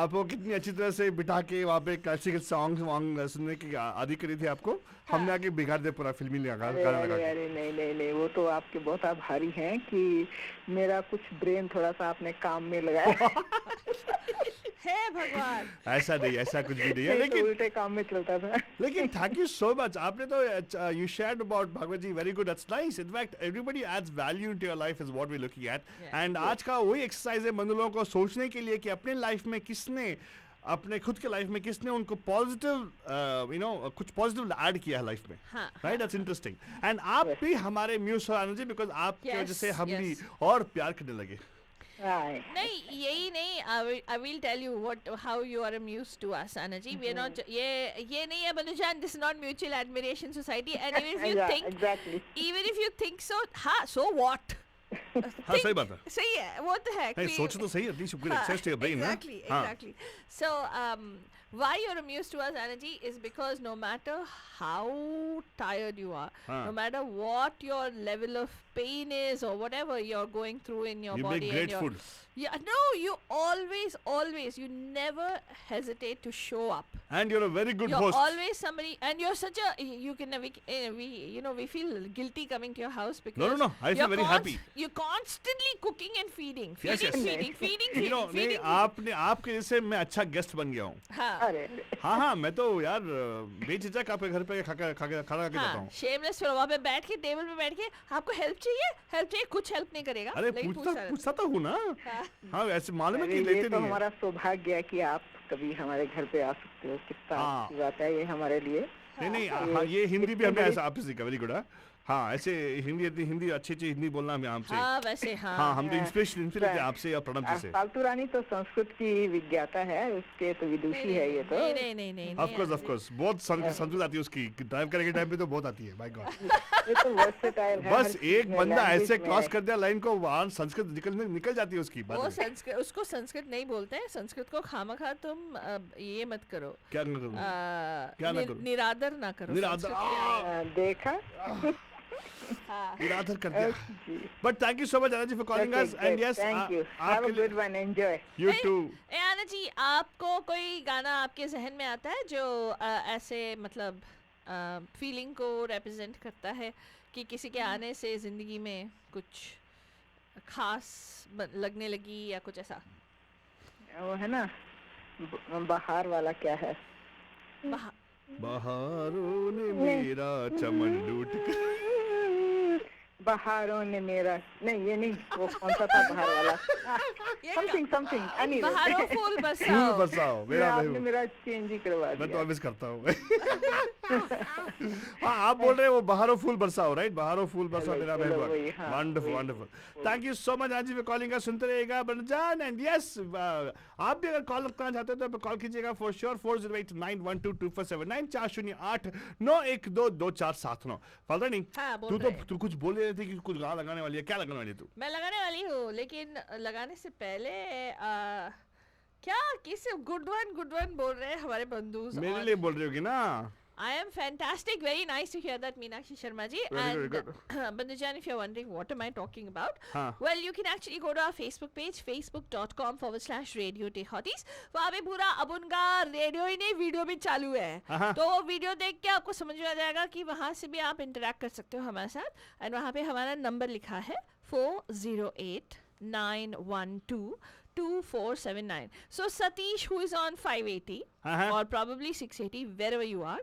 आपको कितनी अच्छी तरह से बिठा के वहाँ पे क्लासिकल सॉन्ग सुनने की आदि करी थी आपको हमने आके बिगाड़ दिया पूरा फिल्मी गाना लगा अरे के अरे नहीं वो तो आपके बहुत आभारी हैं कि मेरा कुछ ब्रेन थोड़ा सा आपने काम में लगाया। हे भगवान। ऐसा कुछ भी नहीं है नहीं तो लेकिन उल्टे काम में चलता था। लेकिन थैंक यू सो मच आपने तो you shared about Bhagwat ji very good that's nice in fact everybody adds value into your life is what we looking at and आज का वही एक्सरसाइज है मन लोगों को सोचने के लिए कि अपने लाइफ में किसने अपने खुद के लाइफ में किसने उनको पॉजिटिव यू नो कुछ पॉजिटिव ऐड किया है लाइफ में राइट दैट्स इंटरेस्टिंग एंड आप भी हमारे म्यूज हो आनंद जी बिकॉज आपकी वजह से हम भी और प्यार करने लगे नहीं यही नहीं I will tell you how you are amused to us Anna ji we are not ये नहीं है Banujan this is not mutual admiration society and even if you think exactly. even if you think so हाँ so what हाँ सही बात है सही है वो तो है नहीं सोचो तो सही at least you get access to your brain exactly so why you're amused to us Anna ji is because no matter how tired you are no matter what your level of pain is or whatever you're going through in your you body make great and food no you always you never hesitate to show up and you're a very good you're host always somebody and you're such a you can we you know we feel guilty coming to your house because no I feel very happy you're constantly cooking and feeding yes feeding you know feeding नहीं आपने आपके जैसे मैं अच्छा guest बन गया हूँ अरे हाँ मैं तो यार बेझिझक आपके घर पे खाना खा के जाता हाँ, हूँ। शेमलेस फिर वहाँ पे बैठ के टेबल पे बैठ के आपको हेल्प चाहिए कुछ हेल्प नहीं करेगा अरे लेकिन पूछता तो हूँ ना। हाँ ऐसे मालूम है कि अरे लेते ये तो नहीं है। हमारा सौभाग्य है कि आप कभी हमारे घर पे आ सकते हो, कितना हाँ। अच्छी बात है ये हमारे लिए। नहीं हाँ ये हिंदी भी हमने ऐसा आपसे सीखा, वेरी गुड। हाँ ऐसे हिंदी अच्छी हिंदी बोलना हमें आपसे। हाँ वैसे हाँ हम तो इंस्पिरेशन थे आपसे और प्रणब जी से। फालतू रानी तो संस्कृत की विज्ञाता है, उसके तो विदुषी है ये तो। नहीं ऑफ कोर्स बहुत संस्कृत आती है उसकी, ड्राइव करने के टाइम पे तो बहुत आती है, माय गॉड। ये तो versatile है, बस हर चीज़ एक में, बंदा language ऐसे में। क्रॉस कर दिया लाइन को, वहाँ संस्कृत निकल जाती है उसकी वो बात। संस्कृत, उसको संस्कृत नहीं बोलते हैं। संस्कृत को खामखा तुम ये मत करो, क्या ना करूँ? क्या ना करूँ? निरादर ना करो निरादर, संस्कृत देखा हाँ। निरादर कर दिया। But thank you so much जी for calling us and yes thank you, have a good one, enjoy. You too. आना जी, आपको कोई गाना आपके जहन में आता है जो ऐसे मतलब फीलिंग को रिप्रेजेंट करता है कि किसी के आने से जिंदगी में कुछ खास लगने लगी या कुछ ऐसा? वो है ना बाहर वाला, क्या है? बहारों ने मेरा चमन लूट कर। बहारों ने मेरा, नहीं ये नहीं, वो कौन सा था बाहर वाला? समथिंग एनीवे, बहारों फूल फूल बरसाओ। बरसाओ, मेरा आपने नहीं। मेरा चेंज ही करवा मैं तो दिया। ऑलवेज करता हूँ। हाँ आप बोल रहे हैं वो बहारों फूल बरसाओ, राइट? बहारों फूल बरसाओ मेरा महबूब। वही, हाँ, wonderful wonderful, thank you so much आजी फॉर कॉलिंग अस। सुनते रहिएगा बनजान एंड यस आप भी अगर कॉल करना चाहते हो तो कॉल कीजिएगा फॉर श्योर 4089122479 4089122479। फादर नहीं हाँ, बोल तू तो रहे हैं। तू कुछ बोल रही थी कि कुछ गाना लगाने वाली है, क्या लगाने वाली है तू? मैं लगाने वाली हूँ, लेकिन लगाने से पहले क्या किस गुड वन बोल रहे हैं हमारे बंधु। मेरे लिए बोल रही होगी ना? I am fantastic. Very nice to hear that, Meenakshi Sharma ji. Very good. Bandujan, if you're wondering what am I talking about, हाँ. well, you can actually go to our Facebook page, facebook.com/Radio Tehottis. वहाँ पे पूरा अब उनका radio ही नहीं video भी चालू है, तो वो वीडियो देख के आपको समझ में आ जाएगा कि वहाँ से भी आप इंटरेक्ट कर सकते हो हमारे साथ। एंड वहाँ पे हमारा नंबर लिखा है 4089122479. So Satish, who is on 580 or probably 680, wherever you are.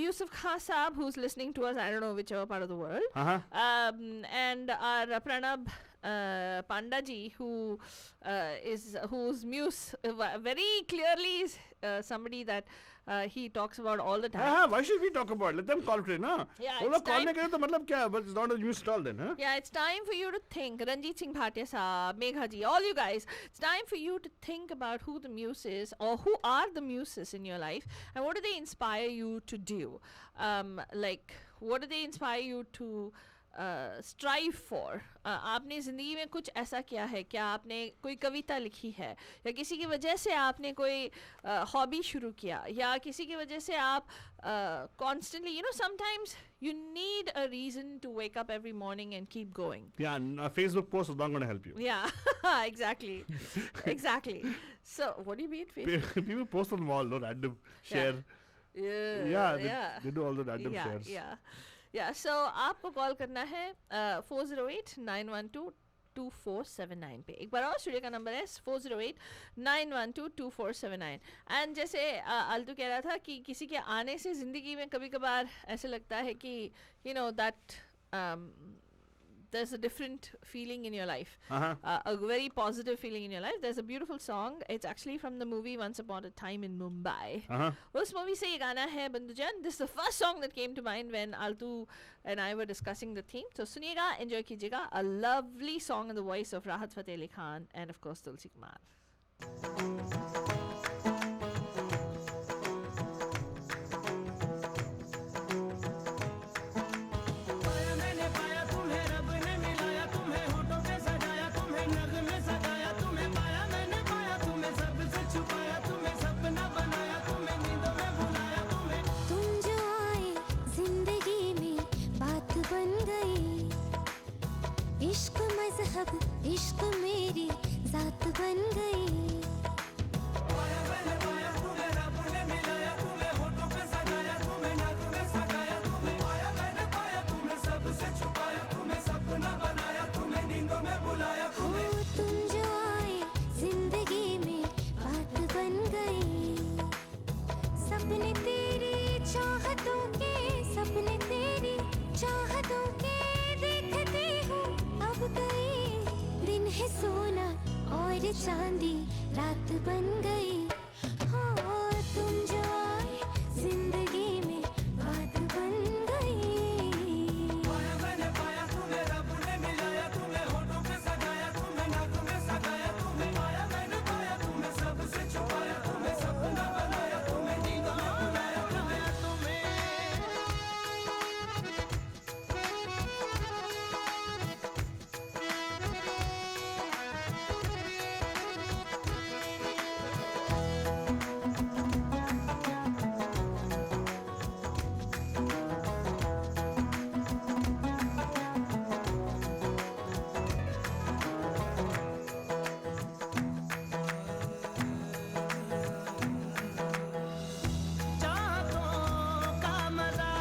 Yusuf Khan Saab, who's listening to us, I don't know whichever part of the world. And our Pranab Panda ji, whose muse very clearly is somebody that he talks about all the time. Why should we talk about? Let them call today, na? Yeah, वो it's लोग call time- नहीं करे तो मतलब क्या? But it's not a news stall then, huh? Yeah, it's time for you to think. Ranjit Singh Bhatia Saab, Megha ji, all you guys, it's time for you to think about who the muse is or who are the muses in your life and what do they inspire you to do. Like, what do they inspire you to strive for? आपने ज़िंदगी में कुछ ऐसा किया है क्या? आपने कोई कविता लिखी है या किसी की वजह से आपने कोई हॉबी शुरू किया या किसी की वजह से आप constantly, you know, sometimes you need a reason to wake up every morning and keep going. Yeah, a Facebook post is not going to help you. Yeah, exactly. Exactly. So, what do you mean Facebook? People post on the wall, no random share. Yeah. They do all the random shares. Yeah, so आपको call करना है 408-912-2479 पे। एक बार और studio का number है 408-912-2479। And जैसे आल्तू कह रहा था कि किसी के आने से ज़िंदगी में कभी कभार ऐसे लगता है कि you know that there's a different feeling in your life, a very positive feeling in your life. There's a beautiful song. It's actually from the movie Once Upon a Time in Mumbai. उस movie से ये गाना है बंधुजन. This is the first song that came to mind when Altu and I were discussing the theme. So सुनिएगा, enjoy कीजिएगा. A lovely song in the voice of Rahat Fateh Ali Khan and of course Tulsi Kumar. इश्क मेरी जात बन गई। तुम जो आए जिंदगी में बात बन गई। और चांदी रात बन गई। हो तुम जो आए जिंदगी में बात बन गई। पाया मैंने पाया तुम्हें, रब ने मिलाया तुम्हें, होठों पे सजाया तुम्हें, नाक में सजाया तुम्हें। पाया मैंने पाया तुम्हें, सबसे छुपाया तुम्हें, सपना बनाया तुम्हें, नींदों में बुलाया तुम्हें। चाहतों का मजा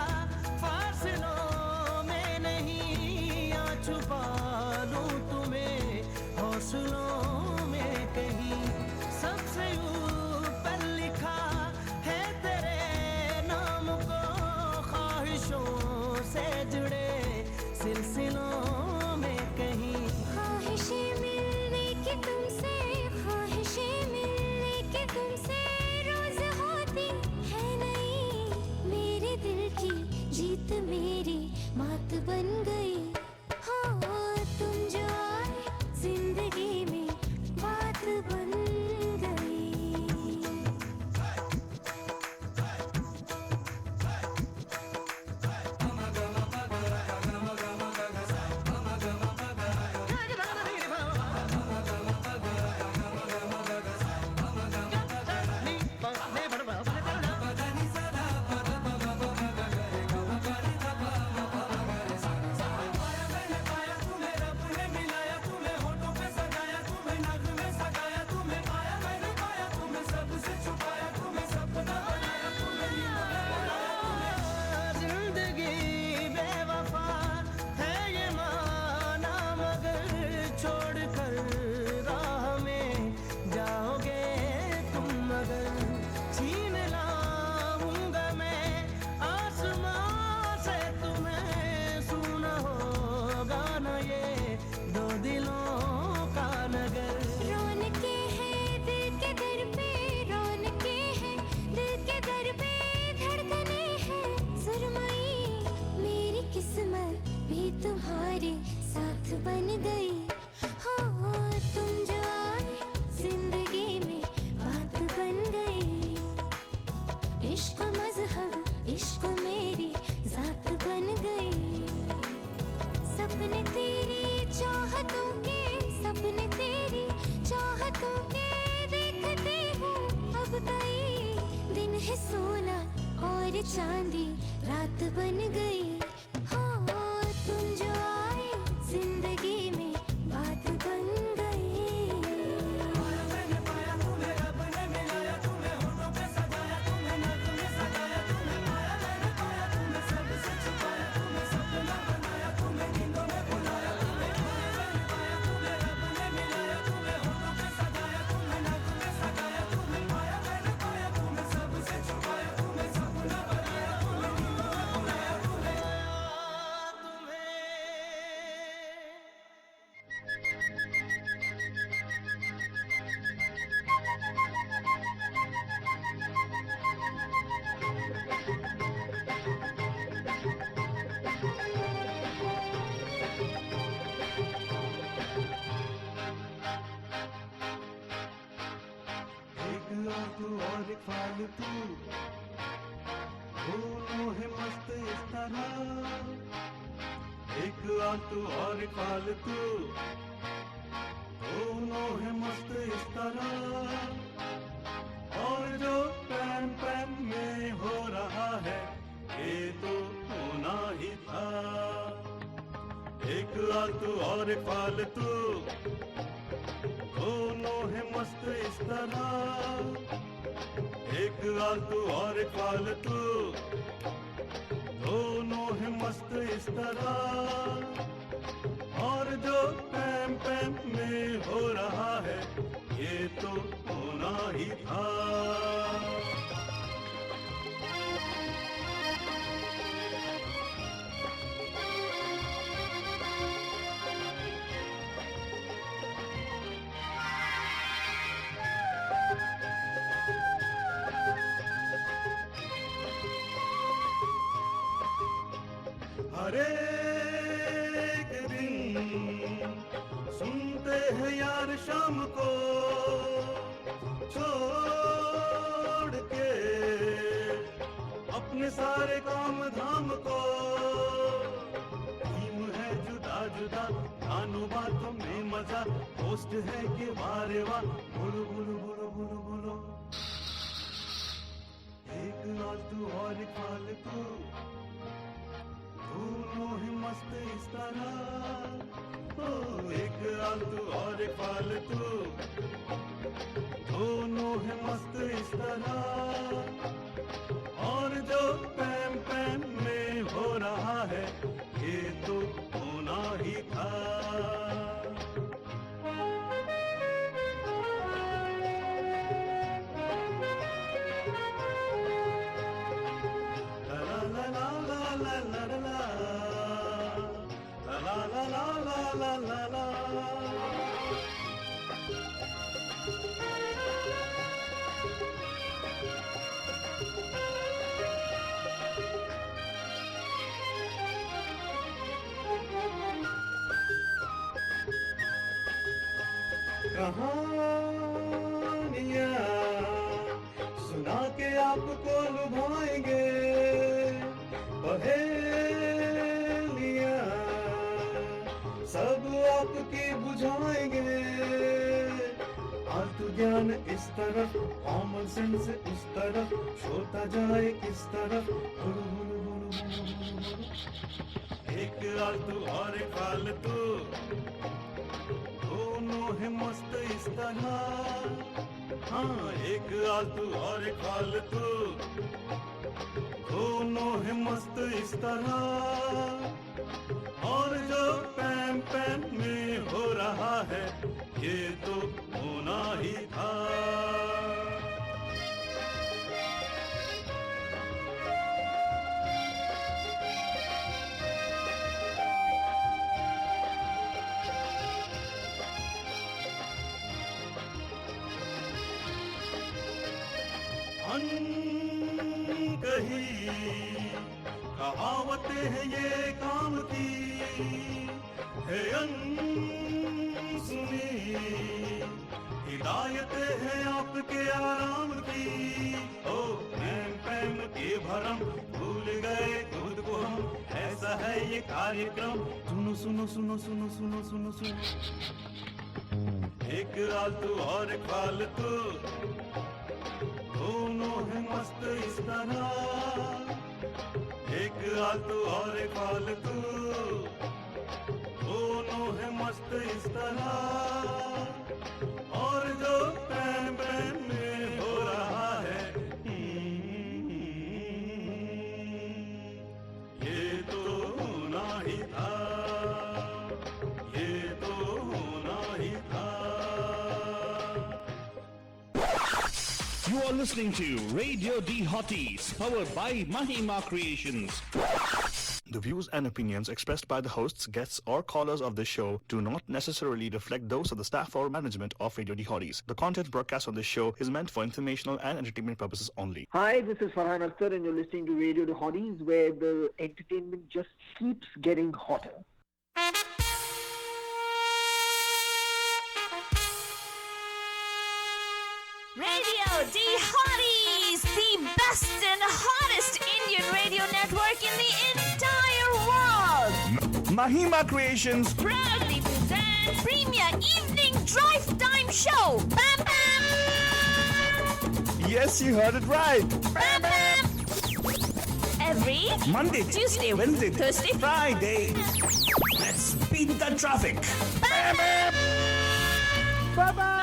फासलों में नहीं, आ छुपा लूं तुम्हें हौसलों में कहीं। सबसे ऊपर लिखा है तेरे नाम को, ख्वाहिशों से जुड़े सिलसिलों में कहीं। ख्वाहिशें मिलने की तुमसे, ख्वाहिशें मिलने की तुमसे रोज होती है नहीं। मेरे दिल की जीत मेरी मात बन गई। हो तुम जो आए जिंदगी में बात बन गई। जिंदगी बेवफा है ये माना, मगर छोड़ कर राह में जाओगे तुम मगर। छीन लाऊंगा मैं आसमां से तुम्हें, सुना होगा न ये दो दिलों का नगर। रौनके हैं दिल के दर पे, रौनके हैं दिल के दर पे, धड़कने हैं सुरमई। मेरी किस्मत भी तुम्हारे साथ बन गई। हो तुम जो आए जिंदगी में बात बन गई। इश्क मजहब इश्क मेरी जात बन गई। सपने तेरी चाहतों के, सपने तेरी चाहतों के देखते हूँ अब कई दिन है सोना और चांदी रात बन गई। हो तुम जो आए जिंदगी में बात बन गई। पाया मैंने पाया तुम्हें, रब ने मिलाया तुम्हें, होठों पे सजाया तुम्हें, नाक में सजाया तुम्हें। पाया मैंने पाया तुम्हें, सबसे छुपाया तुम्हें, सपना बनाया तुम्हें, नींदों में बुलाया तुम्हें। पाया मैंने पाया तुम्हें, रब ने मिलाया तुम्हें, होठों पे सजाया तुम्हें, नाक में सजाया तुम्हें। पाया मैंने पाया तुम्हें, सबसे छुपाया तुम्हें, सपना बनाया तुम्हें, नींदों में बुलाया तुम्हें। एक लातू और एक फालतू, दोनों है मस्त इस तरह। एक लातू और एक फालतू, दोनों है मस्त इस तरह। और जो पैम पैम में हो रहा है, ये तो होना ही था। एक लातू और एक फालतू, दोनों है मस्त इस तरह। एक आलतू और एक फालतू, दोनों है मस्त इस तरह। और जो पैम पैम में हो रहा है, ये तो होना ही था। हर एक दिन सुनते हैं यार शाम को छोड़ के अपने सारे काम धाम को टीम है जुदा जुदा गानों बातों में मजा पोस्ट है कि वारे वाह बोलो बोलो बोलो बोलो बोलो एक आलतू और एक फालतू दोनों ही मस्त इस तरह ओ एक आलतू और एक फालतू दोनों ही मस्त इस तरह और जो पैम पैम में हो रहा है ये तो होना ही था कहानियाँ सुना के आपको लुभाएंगे पहेलियाँ सब आपकी बुझाएंगे आत्म ज्ञान इस तरफ कॉमन सेंस उस तरफ छोटा जाए किस तरफ बोलो बोलो बोलो बोलो बोलो एक आलतू और एक फालतू दोनों है मस्त इस तरह हाँ एक आलतू और एक फालतू दोनों है मस्त इस तरह और जो पैम पैम में हो रहा है ये तो होना ही था कही कहावतें हैं ये काम की है सुनी हिदायतें हैं आपके आराम की ओ पैम पैम के भरम भूल गए खुद को हम ऐसा है ये कार्यक्रम सुनो सुनो सुनो सुनो सुनो सुनो सुनो एक आलतू और एक फालतू दोनों है मस्त इस तरह एक आलतू और एक फालतू दोनों है मस्त इस तरह और जो पैम पैम में हो रहा है ये तो होना ही था ये तो होना ही था You are listening to Radio D Hotties, powered by Mahima Creations. The views and opinions expressed by the hosts, guests or callers of this show do not necessarily reflect those of the staff or management of Radio D Hotties. The content broadcast on this show is meant for informational and entertainment purposes only. Hi, this is Farhan Akhtar and you're listening to Radio The Hotties, where the entertainment just keeps getting hotter. Radio D Hotties, the best and hottest Indian radio network in the entire world. Mahima Creations Proudly present Premier Evening Drive Time Show. Bam Bam! Yes, you heard it right. Bam Bam! Every Monday, Tuesday, Wednesday, Thursday, Friday. Let's beat the traffic. Bam Bam! Bye-bye.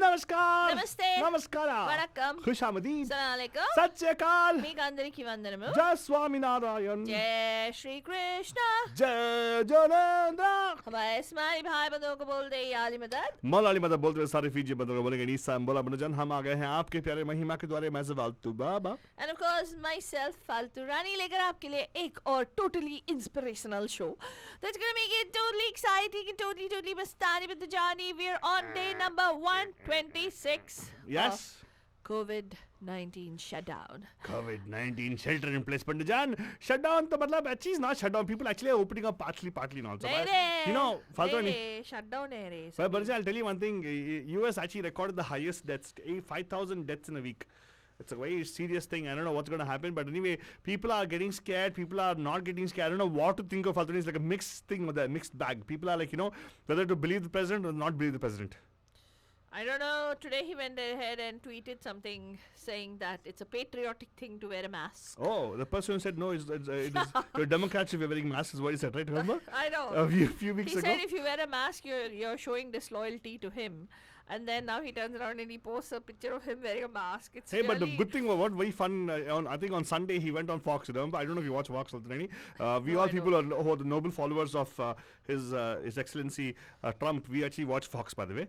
Namaskar. Namaste. Namaskara. Vanakkam. Khushamdeed. Assalamu alaikum. Sat Shri Akal. మీకు అందరికీ వందనము. Jai Swaminarayan. जय Shri Krishna. Jai Janendra. हमारे इस्माइली भाई बंधुओं को बोल दे आली मदद. मौलाली मदद बोलते हुए सारे फीजी बंदों को बोलेंगे नीसा बोला बनजन हम आ गए हैं आपके प्यारे महिमा के द्वारे मैं ज़वालतू बाबा. And of course myself फालतू रानी लेकर आपके लिए एक और totally inspirational show that's gonna make it totally exciting and totally mastani with the journey. We're on day number 126 Yes. of COVID COVID-19 shutdown. COVID-19 shelter in place, Pandijan. Shutdown, तो मतलब actually is not shutdown. People actually are opening up partly and also. नहीं But, रे, you know, फालतू नहीं. रे, shutdown है रे. But Barja, I'll tell you one thing. US actually recorded the highest deaths, 5,000 deaths in a week. It's a very serious thing. I don't know what's going to happen. But anyway, people are getting scared. People are not getting scared. I don't know what to think of. It's like a mixed thing with a mixed bag. People are like, you know, whether to believe the president or not believe the president. I don't know. Today he went ahead and tweeted something saying that it's a patriotic thing to wear a mask. Oh, the person who said no, it is you're Democrats if you're wearing masks is what he said, right? Remember? I know. A few weeks He ago. said if you wear a mask, you're showing disloyalty to him. And then now he turns around and he posts a picture of him wearing a mask. It's Hey, but the really- good thing was what very fun. I think on Sunday he went on Fox. Remember? I don't know if you watch Fox, Alternani. We No, all I people who are the noble followers of His Excellency Trump. We actually watch Fox, by the way.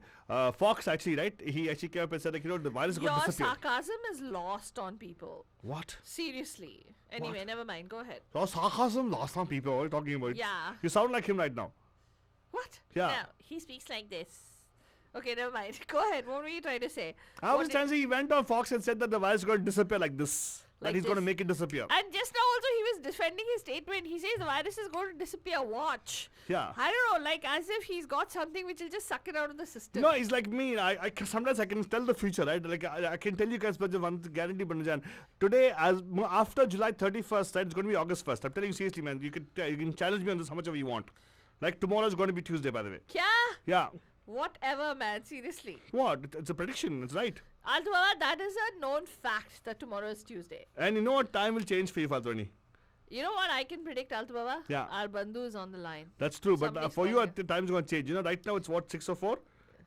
Fox actually, right? He actually came up and said, like, you know, the virus is going to Your disappear. sarcasm is lost on people. What? Seriously. Anyway, What? never mind. Go ahead. Lost sarcasm, lost on people. What are you talking about? Yeah. You sound like him right now. What? Yeah. No, he speaks like this. Okay, never mind. Go ahead. What were you trying to say? I What was did- trying to say he went on Fox and said that the virus is going to disappear like this. That Like he's going to this. make it disappear. And just now also he was defending his statement. He says the virus is going to disappear. Watch. Yeah. I don't know, like as if he's got something which will just suck it out of the system. No, it's like me. Sometimes I can tell the future, right? Like I can tell you guys, but one guarantee, Banjan. Today, after July 31st, right, it's going to be August 1st. I'm telling you seriously, man. You can challenge me on this how much ever you want. Like tomorrow is going to be Tuesday, by the way. Kya? Yeah. Whatever, man. Seriously. What? It's a prediction. It's right. Altu Baba, that is a known fact that tomorrow is Tuesday. And you know what? Time will change for you, Faltoni. You know what I can predict, Altu Baba? Yeah. Our Bandhu is on the line. That's true. But Somebody's for you, calling the time's going to change. You know, right now it's what, 6:04?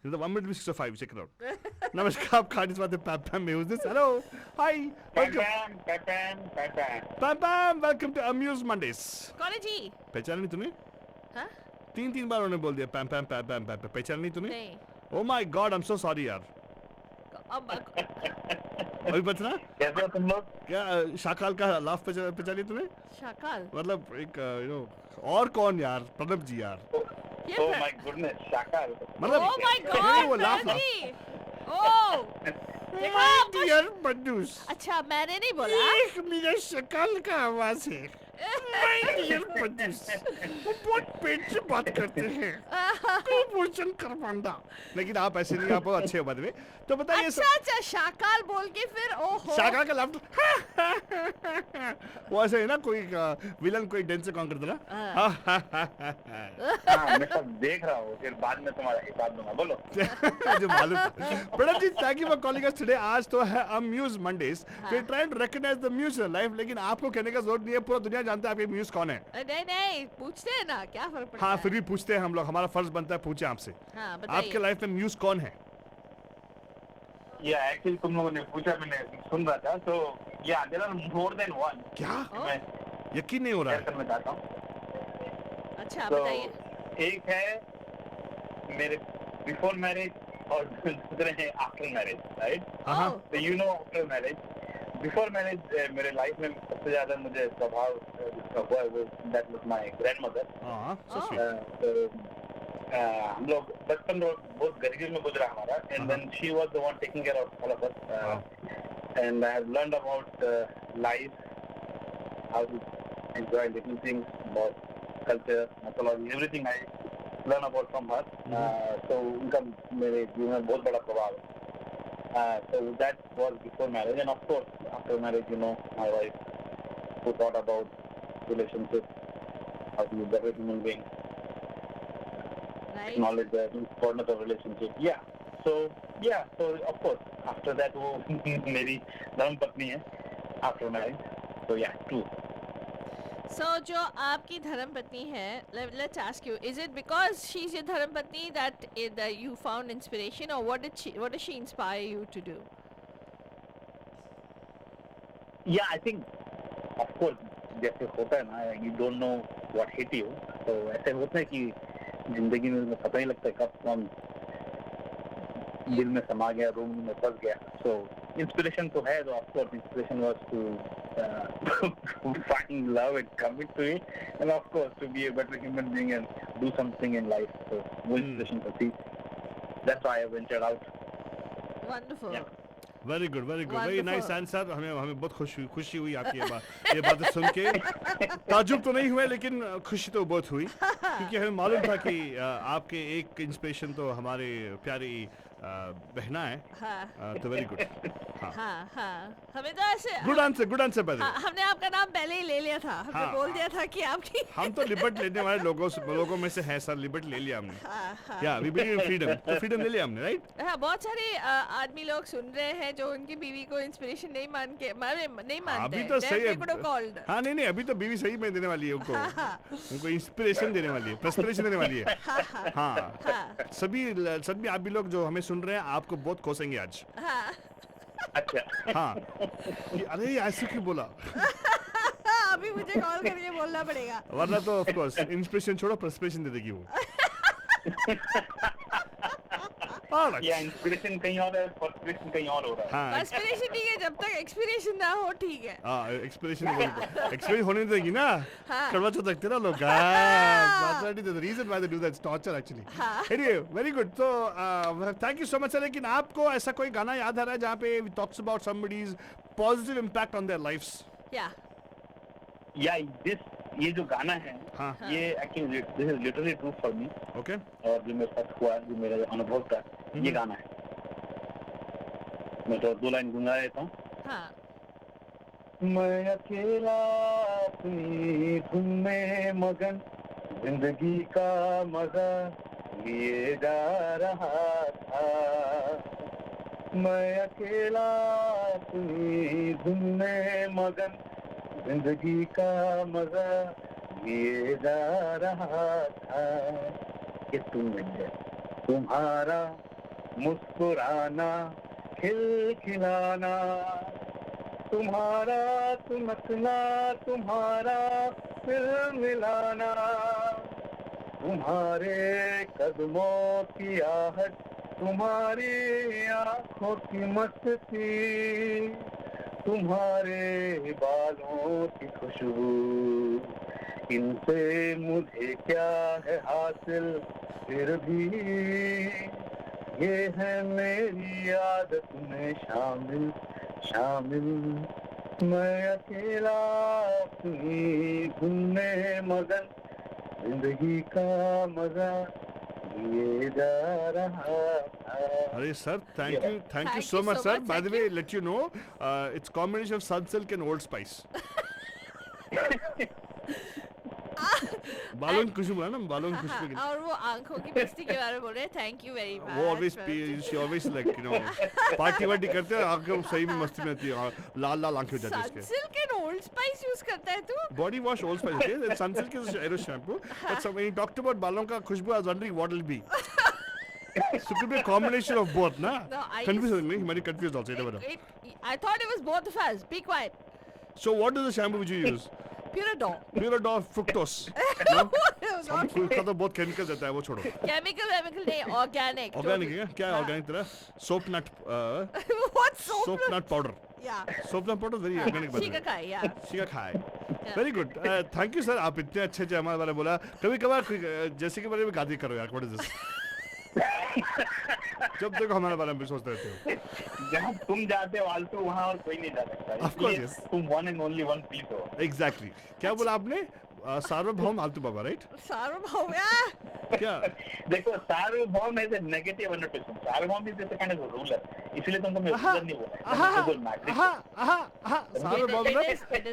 In the 1 minute will be 6:05. Check it out. Namaskar, aap khanis baate Pam Pam mein. Who's this? Hello. Hi. Welcome. Pam Pam. Welcome to Amuse Mondays. कौन है जी? पहचाना नहीं तूने? हाँ? तीन बार उन्होंने बोल दिया पैम पैम पैम पैम पैम पहचान नहीं तूने? नहीं. Oh my God, I'm so sorry यार. अभी बचना? कैसे हो तुम लोग? क्या शाकाल का लाफ पहचान लिया तूने? शाकाल. मतलब एक और कौन यार? प्रणब जी यार. ये Oh प्र- my goodness, शाकाल. मतलब Oh my वो God, लाफ Pranav जी. Oh. देखा आपको- यार बंदूस. अच्छा मैंने नहीं बोला. एक मेरा शक्ल का आवाज है. डियर बंदूस. वो बहुत पेट से बात करते हैं. कुपोषण करवांडा. लेकिन आप ऐसे नहीं, आप बहुत अच्छे हो बाद में. तो बताइए अच्छा शाकाल बोल के फिर ओहो. शाका का लाफ्टर. वो ऐसे है ना कोई विलन कोई डेंस से कौन करता ना. हाँ, मैं सब देख रहा हूँ. फिर बाद में तुम्हारा हिसाब दूंगा. बोलो. मुझे मालूम था. Pranab ji, thank you for calling us today. आज तो है amuse Mondays. We trying to recognise the muse in life, लेकिन आपको कहने का जरूरत नहीं है. पूरा दुनिया जानता है आपके म्यूज कौन है. नहीं पूछते हैं ना क्या फर्क पड़ता हाँ, है. फिर भी पूछते हैं हम लोग. हमारा फर्ज बनता है पूछे आपसे. हाँ आपके बताइए. लाइफ में म्यूज कौन है? या एक्चुअली तुम लोगों ने पूछा, मैंने सुन रहा था. तो या there are more than one. क्या मैं यकीन नहीं हो रहा शेयर है. करना चाहता हूँ. अच्छा तो बताइए. एक है मेरे बिफोर मैरिज और दूसरे हैं आफ्टर मैरिज, राइट? हाँ. तो you know after marriage, before marriage मेरे लाइफ में सबसे ज्यादा मुझे प्रभाव जिसका हुआ है वो दैट वाज माय ग्रैंडमदर. हाँ, so Oh. sweet. तो हम लोग बचपन बहुत गरीबी में गुजरा हमारा. And then she was the one taking care of all of us. And I have learned about life, how to enjoy little things, about culture, mythology, everything I learn about from her. So उनका मेरे जीवन में बहुत बड़ा प्रभाव है. So that was before marriage, and of course after marriage, you know, my wife, who thought about relationships, how to be a better human being, Right. acknowledge the importance of relationship. So of course after that वो मेरी धर्म पत्नी है after marriage. So yeah, two. So जो आपकी धर्म पत्नी है, let's ask you, is it because she's your धर्म पत्नी that you found inspiration, or what does she inspire you to do? Yeah, I think, of course, जैसे होता है ना, you don't know what hit you. तो ऐसे होता है कि जिंदगी में पता नहीं लगता कब कौन दिल में समा गया, रूम में फंस गया. So inspiration तो है, तो of course inspiration was to find love and commit to it, and of course to be a better human being and do something in life. So वो inspiration तो थी. That's why I ventured out. Wonderful. Yeah. Very good very nice Wonderful. Answer. हमें बहुत खुशी हुई आपकी ये बातें सुन के. ताजुब तो नहीं हुए लेकिन खुशी तो बहुत हुई क्योंकि हमें मालूम था कि आपके एक इंस्पिरेशन तो हमारे प्यारी बहना है. हाँ तो वेरी गुड. हाँ हमें तो ऐसे गुड आंसर बाय द हाँ, हमने आपका नाम पहले ही ले लिया था. हमने हाँ, बोल दिया था कि आपकी हम तो लिबर्ट लेने वाले लोगों में से हैं सर. लिबर्ट ले लिया हमने. या वी बिलीव इन फ्रीडम. तो फ्रीडम ले लिया हमने राइट. हाँ, बहुत सारे आदमी लोग सुन रहे हैं जो उनकी बीवी को इंस्पिरेशन नहीं मानते. अभी तो सही है. कॉल्ड. हाँ नहीं अभी तो बीवी सही में देने वाली है उनको इंस्पिरेशन देने वाली है. प्रस्पिरेशन देने वाली है. हाँ सभी आप भी लोग जो हमें सुन रहे हैं आपको बहुत कोसेंगे आज. अच्छा. हाँ अरे ऐसे क्यों बोला. अभी मुझे कॉल करके बोलना पड़ेगा. वरना तो ऑफ कोर्स इंस्पिरेशन छोड़ो प्रस्पिरेशन दे देगी वो. या इंस्पिरेशन कहीं और है, पर्सपिरेशन कहीं और हो रहा है. हाँ इंस्पिरेशन ठीक है जब तक एक्सपीरियंस ना हो. ठीक है. हाँ एक्सपीरियंस होने देगी ना. हाँ. कड़वा चौथ रखते ना लोग. The reason why they do that torture actually. Anyway very good. तो thank you so much sir. लेकिन आपको ऐसा कोई गाना याद आ रहा है जहाँ पे talks about somebody's positive impact on their lifes. या ये जो गाना है हाँ. ये actually this is literally true for me. Okay और जो मेरे साथ हुआ, जो मेरा अनुभव था, ये गाना है. मैं तो 2 लाइन गुनगुना देता हूँ. मैं अकेला अपनी धुन में मगन जिंदगी का मजा लिए जा रहा था. मैं अकेला अपनी धुन में मगन जिंदगी का मजा लिए जा रहा था कि तुम्हारा मुस्कुराना खिलखिलाना, तुम्हारा चमकना, तुम्हारा फिर मिलाना, तुम्हारे कदमों की आहट, तुम्हारी आंखों की मस्ती, तुम्हारे बालों की खुशबू, इनसे मुझे क्या है हासिल फिर भी ये है मेरी आदत में शामिल शामिल. मैं अकेला अपनी धुन में मगन जिंदगी का मजा लिए जा रहा था. अरे sir thank you so much sir. By the way let you know it's combination of Sunsilk and Old spice. बालों खुशबू है ना. बालों खुशबू. और वो आंखों की मस्ती के बारे में बोल रहे हैं. Thank you very much. वो always like you know party वार्टी करते हैं आंखें सही में मस्ती में होती है. लाल लाल आंखें हो जाती है इसके. Sunsilk and Old Spice use करता है तू. Body wash Old Spice. Sunsilk is arrow shampoo. But when he talked about बालों का खुशबू I was wondering what will be. So it could be a combination of both, na? No, confused me. He might be confused also. I thought it was both of us. Be quiet. So what is the shampoo which you use? Puradol. Puradol fructose. No? उसका तो बहुत chemical रहता है वो छोड़ो. Chemical नहीं organic. Organic है क्या है organic तेरा? Soap nut. What soap nut powder. Yeah. Soap nut powder very organic. Shikakai, yeah. Shikakai. Very good. Thank you sir. आप इतने अच्छे से हमारे बारे में बोला. कभी कभार जैसे के बारे में गादी करो यार. What is this? जब देखो हमारे बारे में भी सोचते रहते हो. जहाँ तुम जाते हो आलतू वहाँ और कोई नहीं जा सकता. Of course, yes. तुम one and only one piece हो. Exactly. क्या बोला आपने? सार्वभौम आलतू बाबा राइट. सार्वभौम क्या देखो सार्वभौम is a negative interpretation. Sarvabhauma is just a kind of a ruler. इसलिए तुमको मैं ruler नहीं बोला.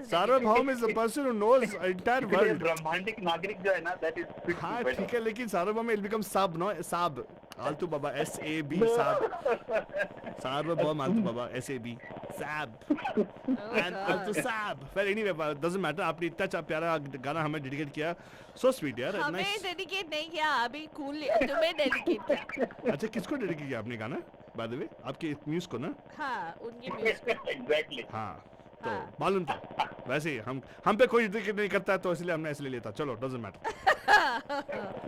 सार्वभौम is a person who knows entire world. ब्रह्मांडिक नागरिक जो है ना that is. हाँ ठीक है लेकिन सार्वभौम will become साब no साब. आलतू बाबा SAB साब. सार्वभौम आलतू बाबा SAB साब. And आलतू साब. Well anyway doesn't matter. आपने इतना प्यारा गाना हमें डेडिकेट किया. So sweet यार. हमें डेडिकेट नहीं किया अभी कूल तुम्हें डेडिकेट किया. अच्छा किसको डेडिकेट किया आपने गाना? By the way आपके म्यूजिक को ना. हाँ उनकी म्यूजिक. Exactly. हाँ तो मालूम था. वैसे ही हम पे कोई डेडिकेट नहीं करता तो इसलिए हमने ऐसे ले लिया था. चलो doesn't matter.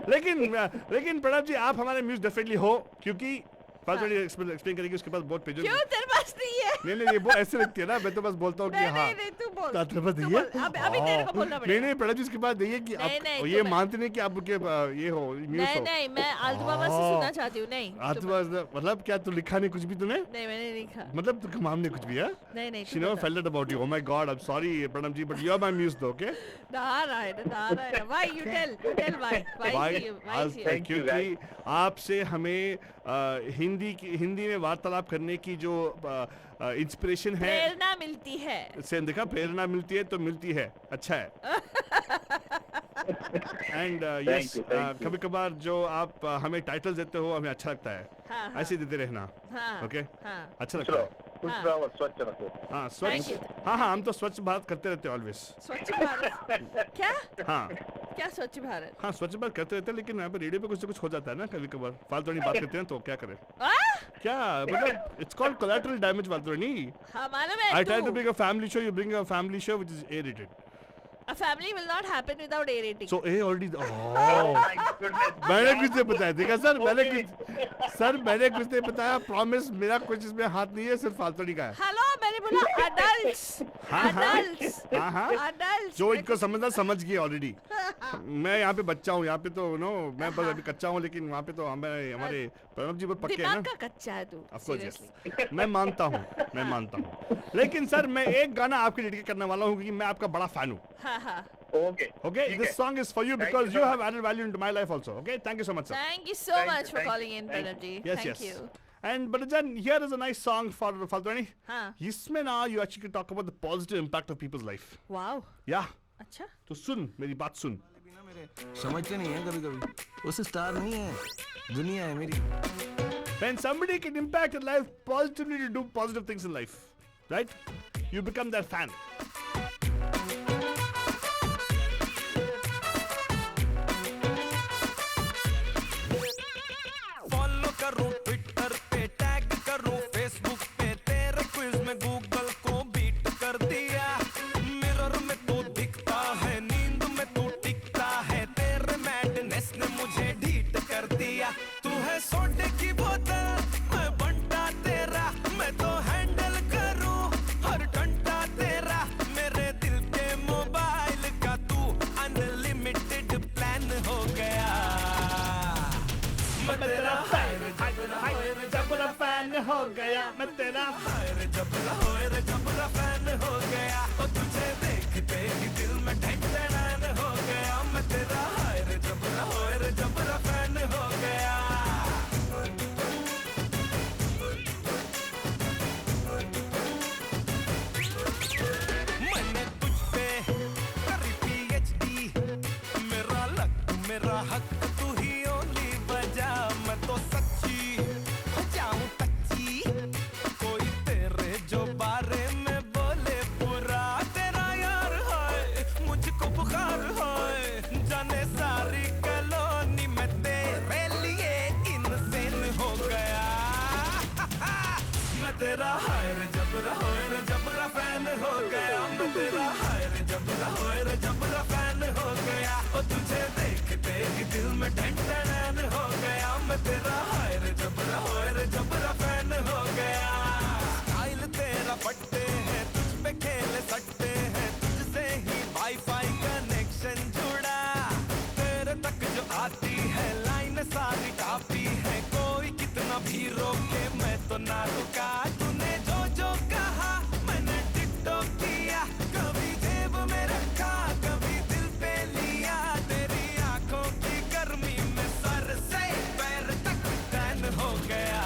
लेकिन प्रणव जी आप हमारे म्यूजिक डेफिनेटली हो क्योंकि एक्सप्लेन करेंगे उसके पास बहुत पेजेस. क्यों तेरे पास नहीं है? नहीं ये बहुत ऐसे लगती है ना. मैं तो बस बोलता हूँ कि हाँ नहीं तू बोल तात्पर्य बस तू ये बोल, अभी तेरे को बोलना नहीं पड़ेगा नहीं प्रणव जी इसके बाद ये कि नहीं, आप नहीं, ये तुम्हें- मानते नहीं कि आप ये हो म्यूस नहीं हो नहीं मैं आलतू मामा से सुनना चाहती हूँ नहीं आत्मा मतलब क्या तू लिखा नहीं कुछ भी तूने नहीं मैंने नहीं कहा मतलब तू कमाम ने कुछ भी है नहीं नहीं She never felt it about you. Oh my God, I'm sorry, Pranam ji, but you're my muse though, okay? Narayan why you tell why आज क्योंकि आपसे हमें हिंदी में वार्तालाप करने की जो इंस्पिरेशन है प्रेरणा मिलती है से देखा प्रेरणा मिलती है तो मिलती है अच्छा है एंड यस कभी कभार जो आप हमें टाइटल देते हो हमें अच्छा लगता है हाँ, हाँ, ऐसे देते रहना हाँ, ओके हाँ, अच्छा लगता है खुश हाँ। रहो और स्वच्छ रखो। हाँ Thank स्वच्छ you. हाँ हाँ हम तो स्वच्छ भारत करते रहते हैं ऑलवेज स्वच्छ भारत क्या हाँ क्या स्वच्छ भारत हाँ स्वच्छ भारत करते रहते हैं लेकिन यहाँ पे रेडियो पे कुछ ना कुछ हो जाता है ना कभी कभार फालतू बात करते हैं तो क्या करें आ? क्या मतलब इट्स कॉल्ड कोलैटरल डैमेज फालतू नहीं हाँ मालूम है I try to तू bring a family show, you bring a family show which is A-rated. a family will not happen without A rating So A already. Oh. My goodness. मैंने कुछ नहीं बताया देखा सर मैंने कुछ नहीं बताया प्रॉमिस मेरा कुछ इसमें हाथ नहीं है सिर्फ फालतू का है हेलो मैंने बोला adults हाँ, हाँ। adults हाँ हाँ adults जो इनको समझना समझ गए ऑलरेडी मैं यहाँ पे बच्चा हूँ यहाँ पे तो नो मैं बस अभी कच्चा हूँ लेकिन वहाँ पे तो हमारे प्रणव जी बहुत पक्के हैं दिमाग ना का कच्चा है तू Of course, yes. seriously मैं मानता हूँ लेकिन सर मैं एक गाना आपके डेडिकेट करने वाला हूँ क्योंकि मैं आपका बड़ा फैन हूँ हाँ हाँ Okay. Okay, ठीक this है। song is for you Thank because you you so have added value into my life also. Okay, thank you so much, sir. thank you so Thank much you, for thank calling you, in thank Pranav ji Yes, thank yes. you And Badajan, here is a nice song for Faltwani. हाँ इसमें ना you actually can talk about the positive impact of people's life. wow Yeah. अच्छा तो सुन मेरी बात सुन. समझते नहीं है कभी कभी उस स्टार नहीं है दुनिया है मेरी When somebody can impact your life positively to do positive things in life, right? You become their fan. Follow करूं ट्विटर पे टैग करूं फेसबुक पे तेरे क्विज में गूगल को बीट कर दिया मिरर में तू दिखता है नींद में तू टिकता है तेरे मैडनेस ने मुझे ढीठ कर दिया तू है सोडे की बोतल मैं बंटा तेरा मैं तो हैंडल करूं हर घंटा तेरा मेरे दिल के मोबाइल का तू अनलिमिटेड प्लान हो गया मैं तेरा जबरा फैन हो गया मैं तेरा जबरा फैन हो गया और तुझे देखते ही दिल में ढंढन हो गया मैं तेरा जबरा फैन हो गया मैंने तुझ पे करी PhD मेरा हक तू ही ओनली बजा मैं तो सच्ची हो जाऊं कच्ची कोई तेरे जो बारे में बोले पूरा तेरा यार है मुझको बुखार है जाने सारी कॉलोनी में तेरे लिए इनसेन हो गया मैं तेरा जबरा फैन हो गया मैं तेरा जबरा फैन हो गया और तुझे देखते ही दिल में ढंढन हो गया मैं तेरा जबरा फैन हो गया स्टाइल तेरा पट्टे हैं तुझ पे खेल सकते हैं तुझसे ही वाईफाई कनेक्शन जुड़ा तेरे तक जो आती है लाइन सारी काफी है कोई कितना भी रोके मैं तो ना रुका तूने जो कहा मैंने टिकटॉक किया कभी जेब में रखा कभी दिल पे लिया तेरी आंखों की गर्मी में सर से पैर तक टैन हो गया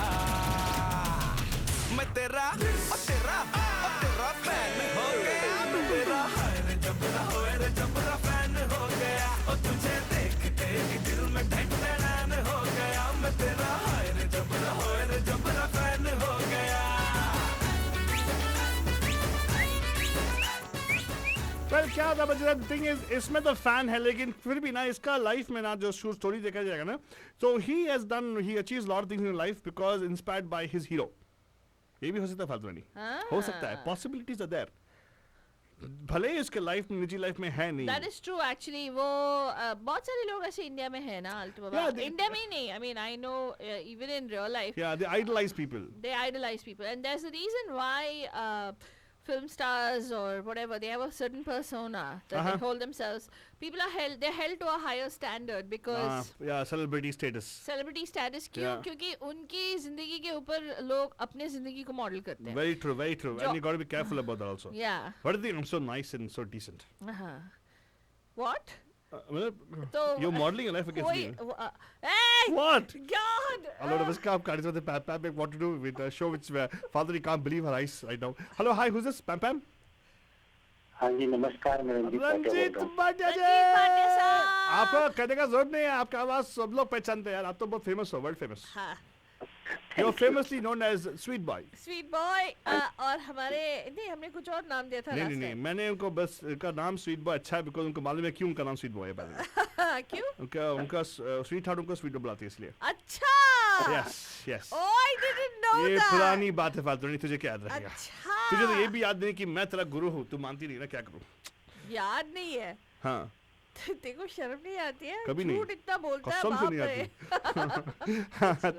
मैं तेरा फैन हो गया मैं तेरा जबरा फैन हो गया और तुझे देखते ही दिल में ढंढन हो गया मैं तेरा जबरा फैन हो गया Well, क्या था बच्चा थिंग इज इसमें तो फैन है लेकिन फिर भी ना इसका लाइफ में ना जो स्टोरी देखा जाएगा ना तो he achieves lot things in life because inspired by his hero ये भी हो सकता है फालतू नहीं हो सकता है पॉसिबिलिटीज आर देयर भले ही उसके लाइफ में निजी लाइफ में है नहीं That is true actually वो बहुत सारे लोग ऐसे इंडिया में है ना आलतू बाबा Yeah, they- इंडिया में ही नहीं I mean I know even in real life yeah they idolize people they idolize people and there's a reason why film stars or whatever, they have a certain persona that they hold themselves. People are they're held to a higher standard because yeah, celebrity status. celebrity status क्यों? Yeah. क्योंकि उनकी जिंदगी के ऊपर लोग अपने जिंदगी को मॉडल करते हैं. Very true, very true. And you got to be careful about that also. Yeah. But I think I'm so nice and so decent. What? तो you're modeling your life against me. Hey! What? God! Hello, namaskar. I'm Karis with the Pam Pam. What to do with a show which Father, you can't believe her eyes right now. Hello, hi, who's this? Pam Pam? हाँ जी नमस्कार, मैं रंजीत रंजीत भाटिया जी। आपको कहने का जरूरत नहीं है, आपका आवाज सब लोग पहचानते हैं यार, आप तो बहुत फेमस हो, वर्ल्ड फेमस। हाँ. You're famously known as Sweet Boy. Sweet Boy. और हमारे नहीं, हमने कुछ और नाम दिया था. नहीं, मैंने उनको बस उनका नाम Sweet Boy अच्छा है because उनको मालूम है क्यों उनका नाम Sweet Boy है पहले। क्यों? उनका स्वीट हार्ट उनको स्वीट बुलाती है इसलिए। अच्छा। Yes. Oh, I didn't know ये that. पुरानी बात है फालतू नहीं, तुझे क्या याद रहेगा? अच्छा। तुझे तो ये भी याद नहीं कि मैं तेरा गुरु हूँ, तू मानती नहीं ना, क्या करूँ? याद नहीं है। हाँ। देखो शर्म नहीं आती है? कभी नहीं। झूठ इतना बोलता है, कसम से नहीं आती।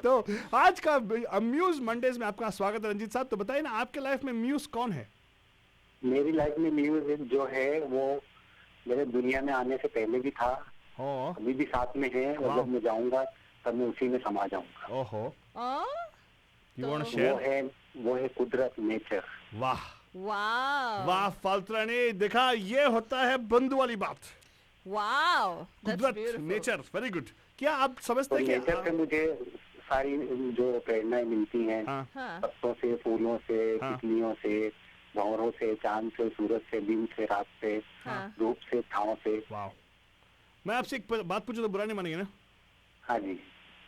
तो आज का अम्यूज मंडेज में आपका स्वागत है रंजीत साहब। तो बताइए ना, आपके लाइफ में म्यूज कौन है? मेरी लाइफ में म्यूज जो है वो मेरे दुनिया में आने से पहले भी था, अभी भी साथ में है, और जब मैं जाऊंगा तब मैं उसी में समा जाऊंगा। ओहो। You तो want to share? वो है कुदरत, नेचर। वाह वाह फालतू नहीं, देखा ये होता है बंधु वाली बात। वाह, कुदरत, नेचर, वेरी गुड। क्या आप समझते हैं कि नेचर से मुझे सारी जो प्रेरणाएं मिलती हैं, पत्तों से, फूलों से, तितलियों से, भंवरों से, चांद से, सूरज से, दिन से, रात से, धूप से, छांव से। वाह। मैं आपसे एक बात पूछूं तो बुरा नहीं मानेंगे ना? हाँ जी।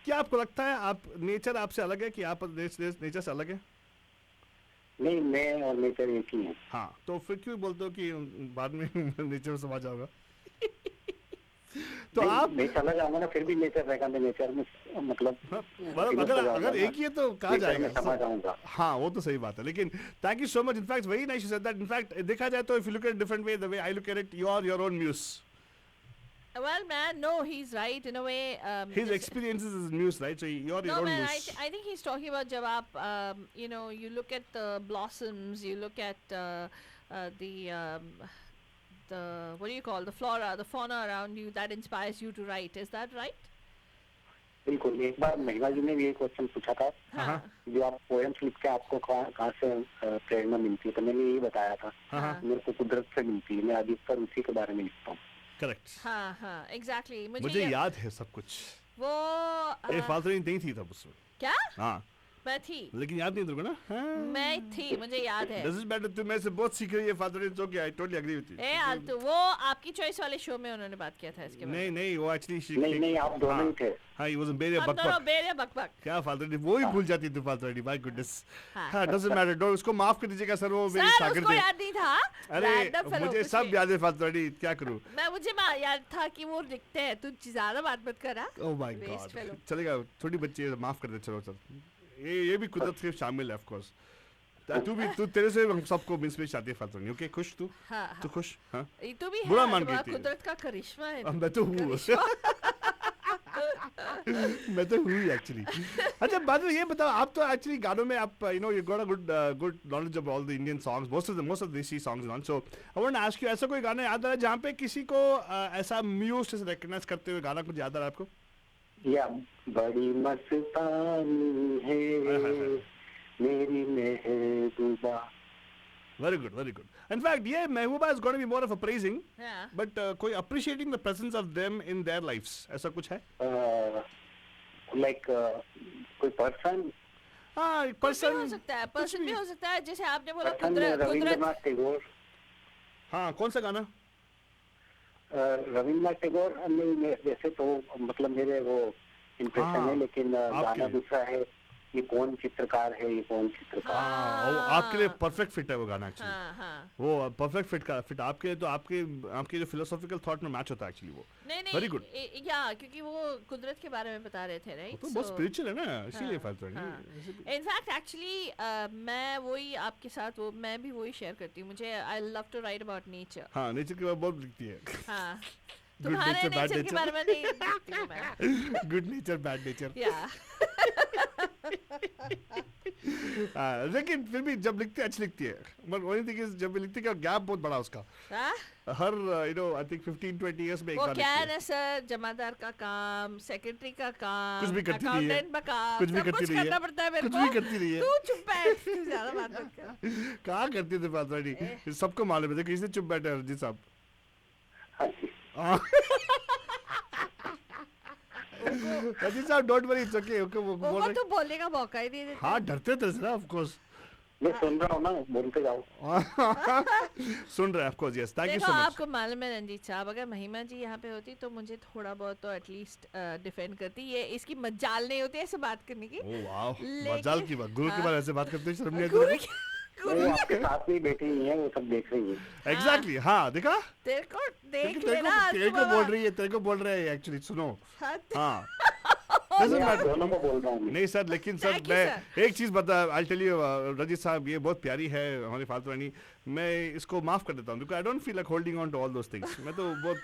क्या आपको लगता है आप नेचर आपसे अलग है कि आप नेचर से अलग है? नहीं, मैं और नेचर एक ही है। हाँ, तो फिर क्यों बोलते हो कि बाद में नेचर में समा जाओगा? तो आप मैं चला जाऊंगा ना, फिर भी नेचर रहेगा, मैं नेचर में मतलब अगर एक ही है तो कहाँ जाएगा? समा जाऊंगा। हाँ, वो तो सही बात है, लेकिन thank you so much. In fact very nice you said that. In fact देखा जाए तो if you look at different way, the way I look at it, you are your own muse. Well, man, no, he's right in a way. His experiences is news, right? So you're your own man, muse. I think he's talking about jab aap, you know, you look at the blossoms, you look at the what do you call, the flora, the fauna around you that inspires you to write. Is that right? बिल्कुल। एक बार महिमा जी ने भी एक question पूछा था, जो आप पोएम्स लिख के आपको कहाँ से प्रेरणा मिलती है, तो मैंने यही बताया था, मेरे को कुदरत से मिलती है, मैं अधिकतर उसी के बारे में लिखता हूँ। करेक्ट। हाँ, एग्जैक्टली। मुझे याद है सब कुछ। वो फालतू नहीं थी तब उसमें। क्या? हाँ, मैं थी, लेकिन याद नहीं तुमको ना? मैं थी, मुझे याद है। Doesn't matter, तुम में से बहुत सीख रही है फालतू नहीं, तो क्या? I totally agree with you। आलतू, वो आपकी चॉइस वाले शो में उन्होंने बात किया था इसके बारे में। नहीं, वो एक्चुअली नहीं, आप दोनों ही थे। हाँ, he was a बेरिया बकबक। क्या फालतू नहीं, वो ही भूल जाती तू फालतू नहीं, my goodness। हाँ, doesn't matter, don't, उसको माफ कर दीजिएगा सर, वो मेरी शागिर्द है। उसको याद नहीं था। अरे मुझे सब याद है फालतू नहीं, क्या करूँ? मुझे याद था कि वो लिखते हैं, तू ज्यादा बात मत करा। Oh my God, चलेगा, थोड़ी बच्ची माफ कर दे, चलो सर। ये भी कुदरत के शामिल है, ऑफ कोर्स। तू तेरे से हम सबको इंस्पिरेशन आती है फालतू नहीं। ओके, खुश तू? तू खुश? हाँ, तू भी बुरा है, मान गई थी। कुदरत का करिश्मा है। मैं तो हूँ मैं तो हूँ एक्चुअली। अच्छा, बाद में ये बताओ, आप तो एक्चुअली गानों में आप you know you got a good knowledge of all the Indian songs, most of desi songs on. So I want to ask you, ऐसा कोई गाना याद आ रहा है जहाँ पे किसी को ऐसा म्यूज से रिकॉग्नाइज करते हुए गाना कुछ याद आ रहा है आपको? या बड़ी मस्तानी है मेरी महबूबा। Very good, very good. In fact, yeah, Mehbooba is going to be more of a praising, but कोई appreciating the presence of them in their lives, ऐसा कुछ है? Like कोई पर्सन? हाँ, पर्सन हो सकता है, पर्सन भी हो सकता है, जैसे आपने बोला रविंद्रनाथ टैगोर। हाँ, कौन सा गाना? रविंद्रनाथ टैगोर नहीं, वैसे तो मतलब मेरे वो इम्प्रेशन है, लेकिन गाना दूसरा है, ये कौन चित्रकार है, ये कौन चित्रकार। वो आपके लिए परफेक्ट फिट है वो गाना एक्चुअली। वो परफेक्ट फिट आपके लिए, तो आपके जो फिलोसॉफिकल थॉट में मैच होता है एक्चुअली वो। नहीं, वेरी गुड। या क्योंकि वो कुदरत के बारे में बता रहे थे, राइट? तो बहुत स्पिरिचुअल है ना, इसीलिए फालतू नहीं। इनफैक्ट एक्चुअली मैं वही आपके साथ मैं भी वही शेयर करती हूँ। मुझे I love to write about nature. हाँ, नेचर के बारे में बहुत लिखती है। हाँ, तुम्हारे नेचर के बारे में नहीं लिखती हूँ मैं। Good nature, bad nature. या लेकिन फिर भी जब लिखते अच्छी लिखती है. But only thing is जब लिखती है गैप बहुत बड़ा उसका. हर I think 15-20 years में एक वो बार क्या है लिखती ना सर, जमादार का काम, सेक्रेटरी का काम, कुछ भी करती नहीं है. अकाउंटेंट का काम, कुछ भी सब करती कुछ नहीं है. करना पड़ता है मेरे कुछ को. भी करती नहीं है. तू चुप बैठ, तू ज्यादा बात मत कर. कहाँ करती थी बात वाली? सबको मालूम है. देखो इसने चुप बैठे हैं रंजीत साहब. हाँ जी. रंजीत साहब don't worry, it's okay. Okay वो बोल वो रहे. तो बोलने का मौका ही नहीं देते. हाँ डरते थे ना ऑफ कोर्स. मैं सुन रहा हूँ ना, बोलते जाओ. सुन रहे हैं of course. Yes, thank you देखो सो मच. आपको मालूम है रंजीत साहब, अगर महिमा जी यहाँ पे होती तो मुझे थोड़ा बहुत तो एटलीस्ट डिफेंड करती. ये इसकी मजाल नहीं होती ऐसे बात करने की. ओह वाओ, लेकिन- मजाल की बात. गुरु के बारे ऐसे बात करते हैं, शर्म नहीं गुरु आती? वो आपके साथ में बैठी हुई है, वो सब देख रही है. एग्जैक्टली. हाँ देखा. तेरे को देख तेरे लेना. को तेरे को बोल रही है, तेरे को बोल रहे हैं एक्चुअली. सुनो. हाँ. Doesn't मैं आप matter. दोनों को बोल रहा हूँ. नहीं सर, लेकिन सर Thank you, मैं एक चीज बता, I'll tell you, रंजीत साहब ये बहुत प्यारी है हमारी फालतू रानी. मैं इसको माफ कर देता हूँ because I don't feel like holding on to all those things. मैं तो बहुत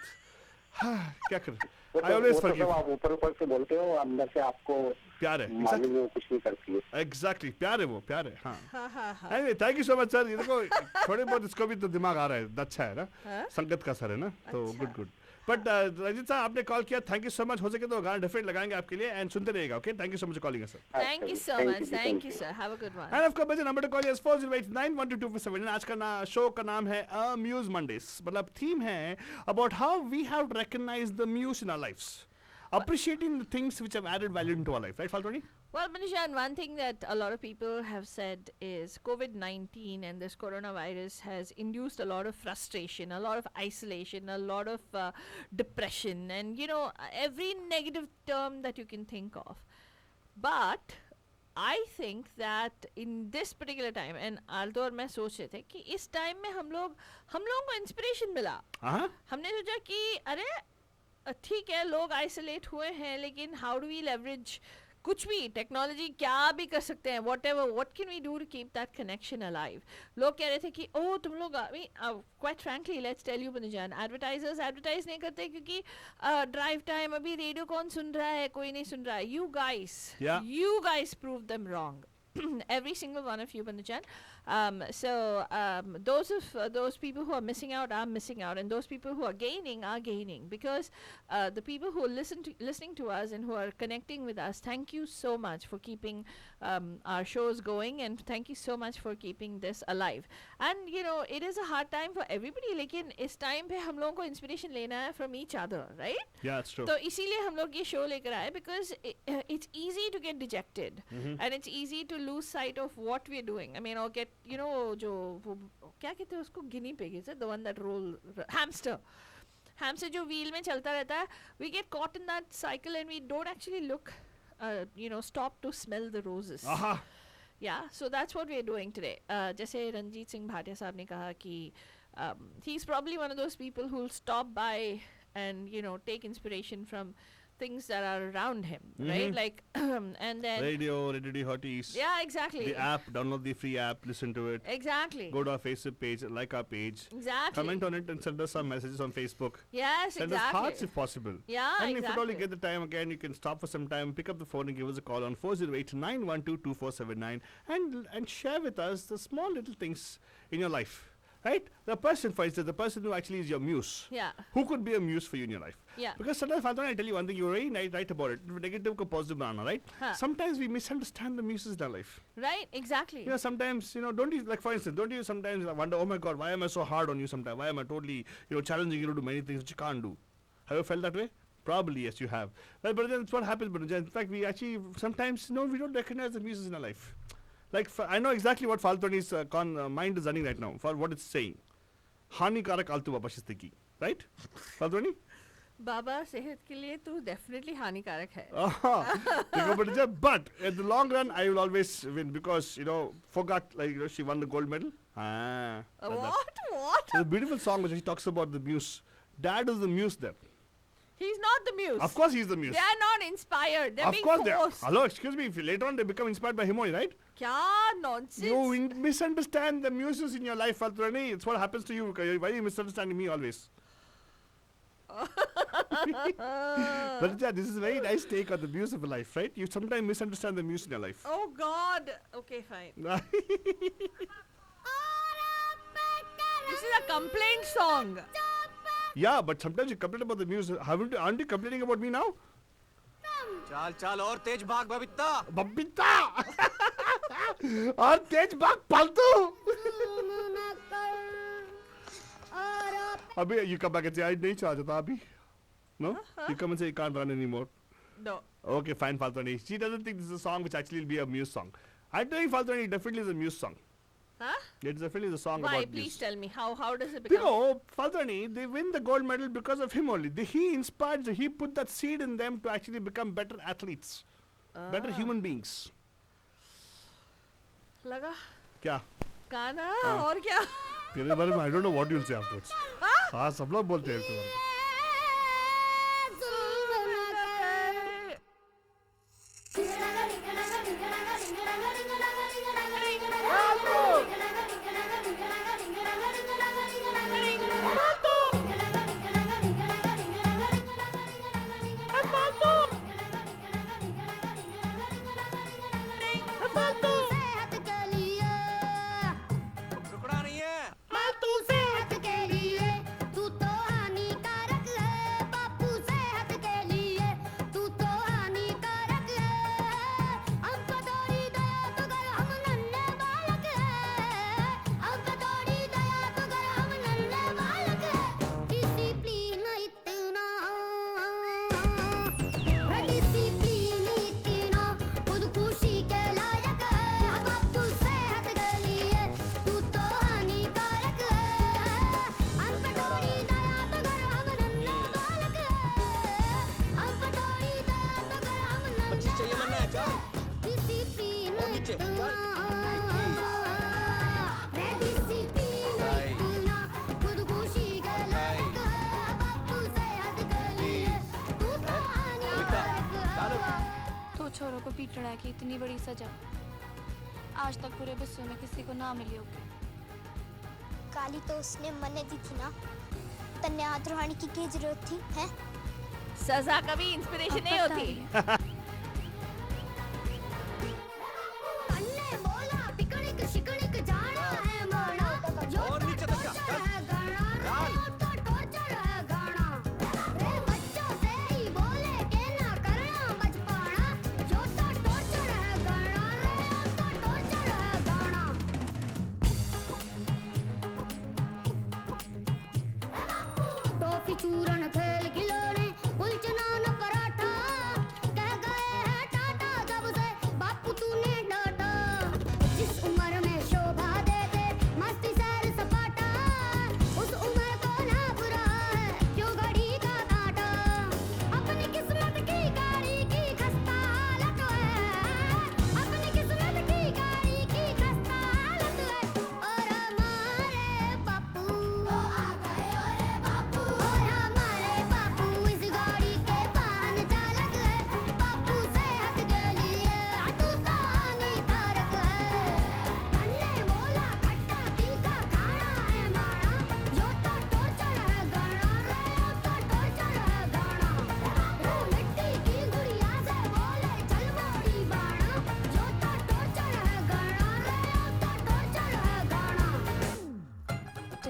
क्या कर. I always वो तो forgive. सब आप ऊपर ऊपर से बोलते हो, अंदर से आपको प्यार है. मालूम है वो कुछ नहीं करती है. एग्जैक्टली प्यार है वो, प्यार है. हाँ. हाँ हाँ हाँ. Anyway, thank you so much sir. ये देखो थोड़े बहुत इसको भी तो दिमाग आ रहा है. अच्छा है ना. संगत का सर है ना, तो गुड गुड. बट रंजीत साहब आपने कॉल किया, थैंक यू सो मच. हो सके तो गाना डेफिनेट लगाएंगे आपके लिए एंड सुनते रहिएगा. Okay, thank you so much for calling us sir. Thank you so much. Thank you, sir. Have a good one. And of course number two call is 4089122479. आज का शो का नाम है म्यूज मंडेज. मतलब theme है about how we have recognised the muse in our lives, appreciating the things which have added value into our life. Right, Faltoni? Well, Manishan, one thing that a lot of people have said is COVID-19 and this coronavirus has induced a lot of frustration, a lot of isolation, a lot of depression, and every negative term that you can think of. But I think that in this particular time, and Aldo और मैं सोच रहे थे कि इस time में हम लोगों को इंस्पिरेशन मिला. हमने सोचा कि अरे ठीक है लोग आइसोलेट हुए हैं, लेकिन हाउ डू वी लेवरेज कुछ भी टेक्नोलॉजी क्या भी कर सकते हैं. What can we do to keep that connection alive. लोग कह रहे थे कि ओह तुम लोग quite frankly let's tell you बनुजान, एडवर्टाइजर्स एडवर्टाइज नहीं करते क्योंकि ड्राइव टाइम अभी रेडियो कौन सुन रहा है, कोई नहीं सुन रहा है. You guys prove them wrong. Every single one of you, Banujan. Those people who are missing out are missing out, and those people who are gaining because the people who are listening to us and who are connecting with us, thank you so much for keeping our shows going, and thank you so much for keeping this alive. And it is a hard time for everybody, लेकिन इस time पे हम लोगों को inspiration लेना है from each other, right? Yeah, that's true. तो इसीलिए हम लोग ये शो लेकर आए because it's easy to get dejected, and it's easy to lose sight of what we're doing. I mean, or get जो क्या कहते हैं उसको, guinea pig, is it the one that hamster जो wheel में चलता रहता है. We get caught in that cycle and we don't actually look stop to smell the roses. Yeah, so that's what we're doing today. जैसे रंजीत सिंह भाटिया साहब ने कहा कि he's probably one of those people who'll stop by and take inspiration from things that are around him, right? Like and then Radio Hotties. Yeah, exactly. The app, download the free app, listen to it. Exactly. Go to our Facebook page, like our page. Exactly. Comment on it and send us some messages on Facebook. Yes, Send exactly. us hearts if possible. Yeah, and if at all you exactly. get the time again, you can stop for some time, pick up the phone and give us a call on 408-912-2479 and share with us the small little things in your life. Right? The person, for instance, the person who actually is your muse. Yeah. Who could be a muse for you in your life? Yeah. Because sometimes, Father, I tell you one thing, you're very right about it. Negative ko positive banana, right? Sometimes we misunderstand the muses in our life. Right, exactly. Sometimes, don't you, like for instance, don't you sometimes wonder, oh my God, why am I so hard on you sometimes? Why am I totally, challenging you to do many things which you can't do? Have you felt that way? Probably, yes, you have. Well, but then that's what happens, but in fact, we actually sometimes, we don't recognize the muses in our life. Like, I know exactly what Faltoni's mind is running right now, for what it's saying. हानिकारक आलतू बाबा शिस्तिकी, right? Faltoni? बाबा सेहत के लिए तू definitely हानिकारक है. But in the long run, I will always win because, forgot, she won the gold medal. What? There's a beautiful song which she talks about the muse. Dad is the muse there. He's not the muse. Of course he's the muse. They are not inspired. They're being forced. Hello, excuse me. If later on they become inspired by him only, right? Kya nonsense. You misunderstand the muses in your life, Faltoni. It's what happens to you. Why are you misunderstanding me always? But yeah, this is a very nice take on the muse of life, right? You sometimes misunderstand the muse in your life. Oh God. Okay, fine. This is a complaint song. Yeah, but sometimes you complain about the muse. Aren't you complaining about me now? चाल चाल और तेज भाग बबीता बबीता और तेज भाग फालतू अभी you come back and say I नहीं चाह जाता अभी no you come and say you can't run anymore No. okay fine Faltani she doesn't think this is a song which actually will be a muse song I think Faltani definitely is a muse song Huh? it's definitely the song Why? about Please muse. tell me how does it You become? know, Faltani, they win the gold medal because of him only. He inspired, he put that seed in them to actually become better athletes, better human beings. लगा क्या? गाना और क्या? तेरे बारे में I don't know what you'll say afterwards. हाँ सब लोग बोलते हैं तुम्हारे. रुकना नहीं है छोरों को पीटना की इतनी बड़ी सजा आज तक पूरे विश्व में किसी को ना मिली होगी। काली तो उसने मने दी थी ना, तन्ने आद्रोहानी की क्या जरूरत थी है? सजा कभी इंस्पिरेशन नहीं होती। चूरन खेल खिलौने उलझना न पराठा कह गए हैं टाटा जब से बापू तूने डांटा जिस उम्र में शोभा देते मस्ती सैर सपाटा उस उम्र को ना बुरा है क्यों घड़ी का कांटा अपनी किस्मत की गाड़ी की खस्ता हालत है अपनी किस्मत की गाड़ी की खस्ता हालत है और हमारे बापू आ गए और बापू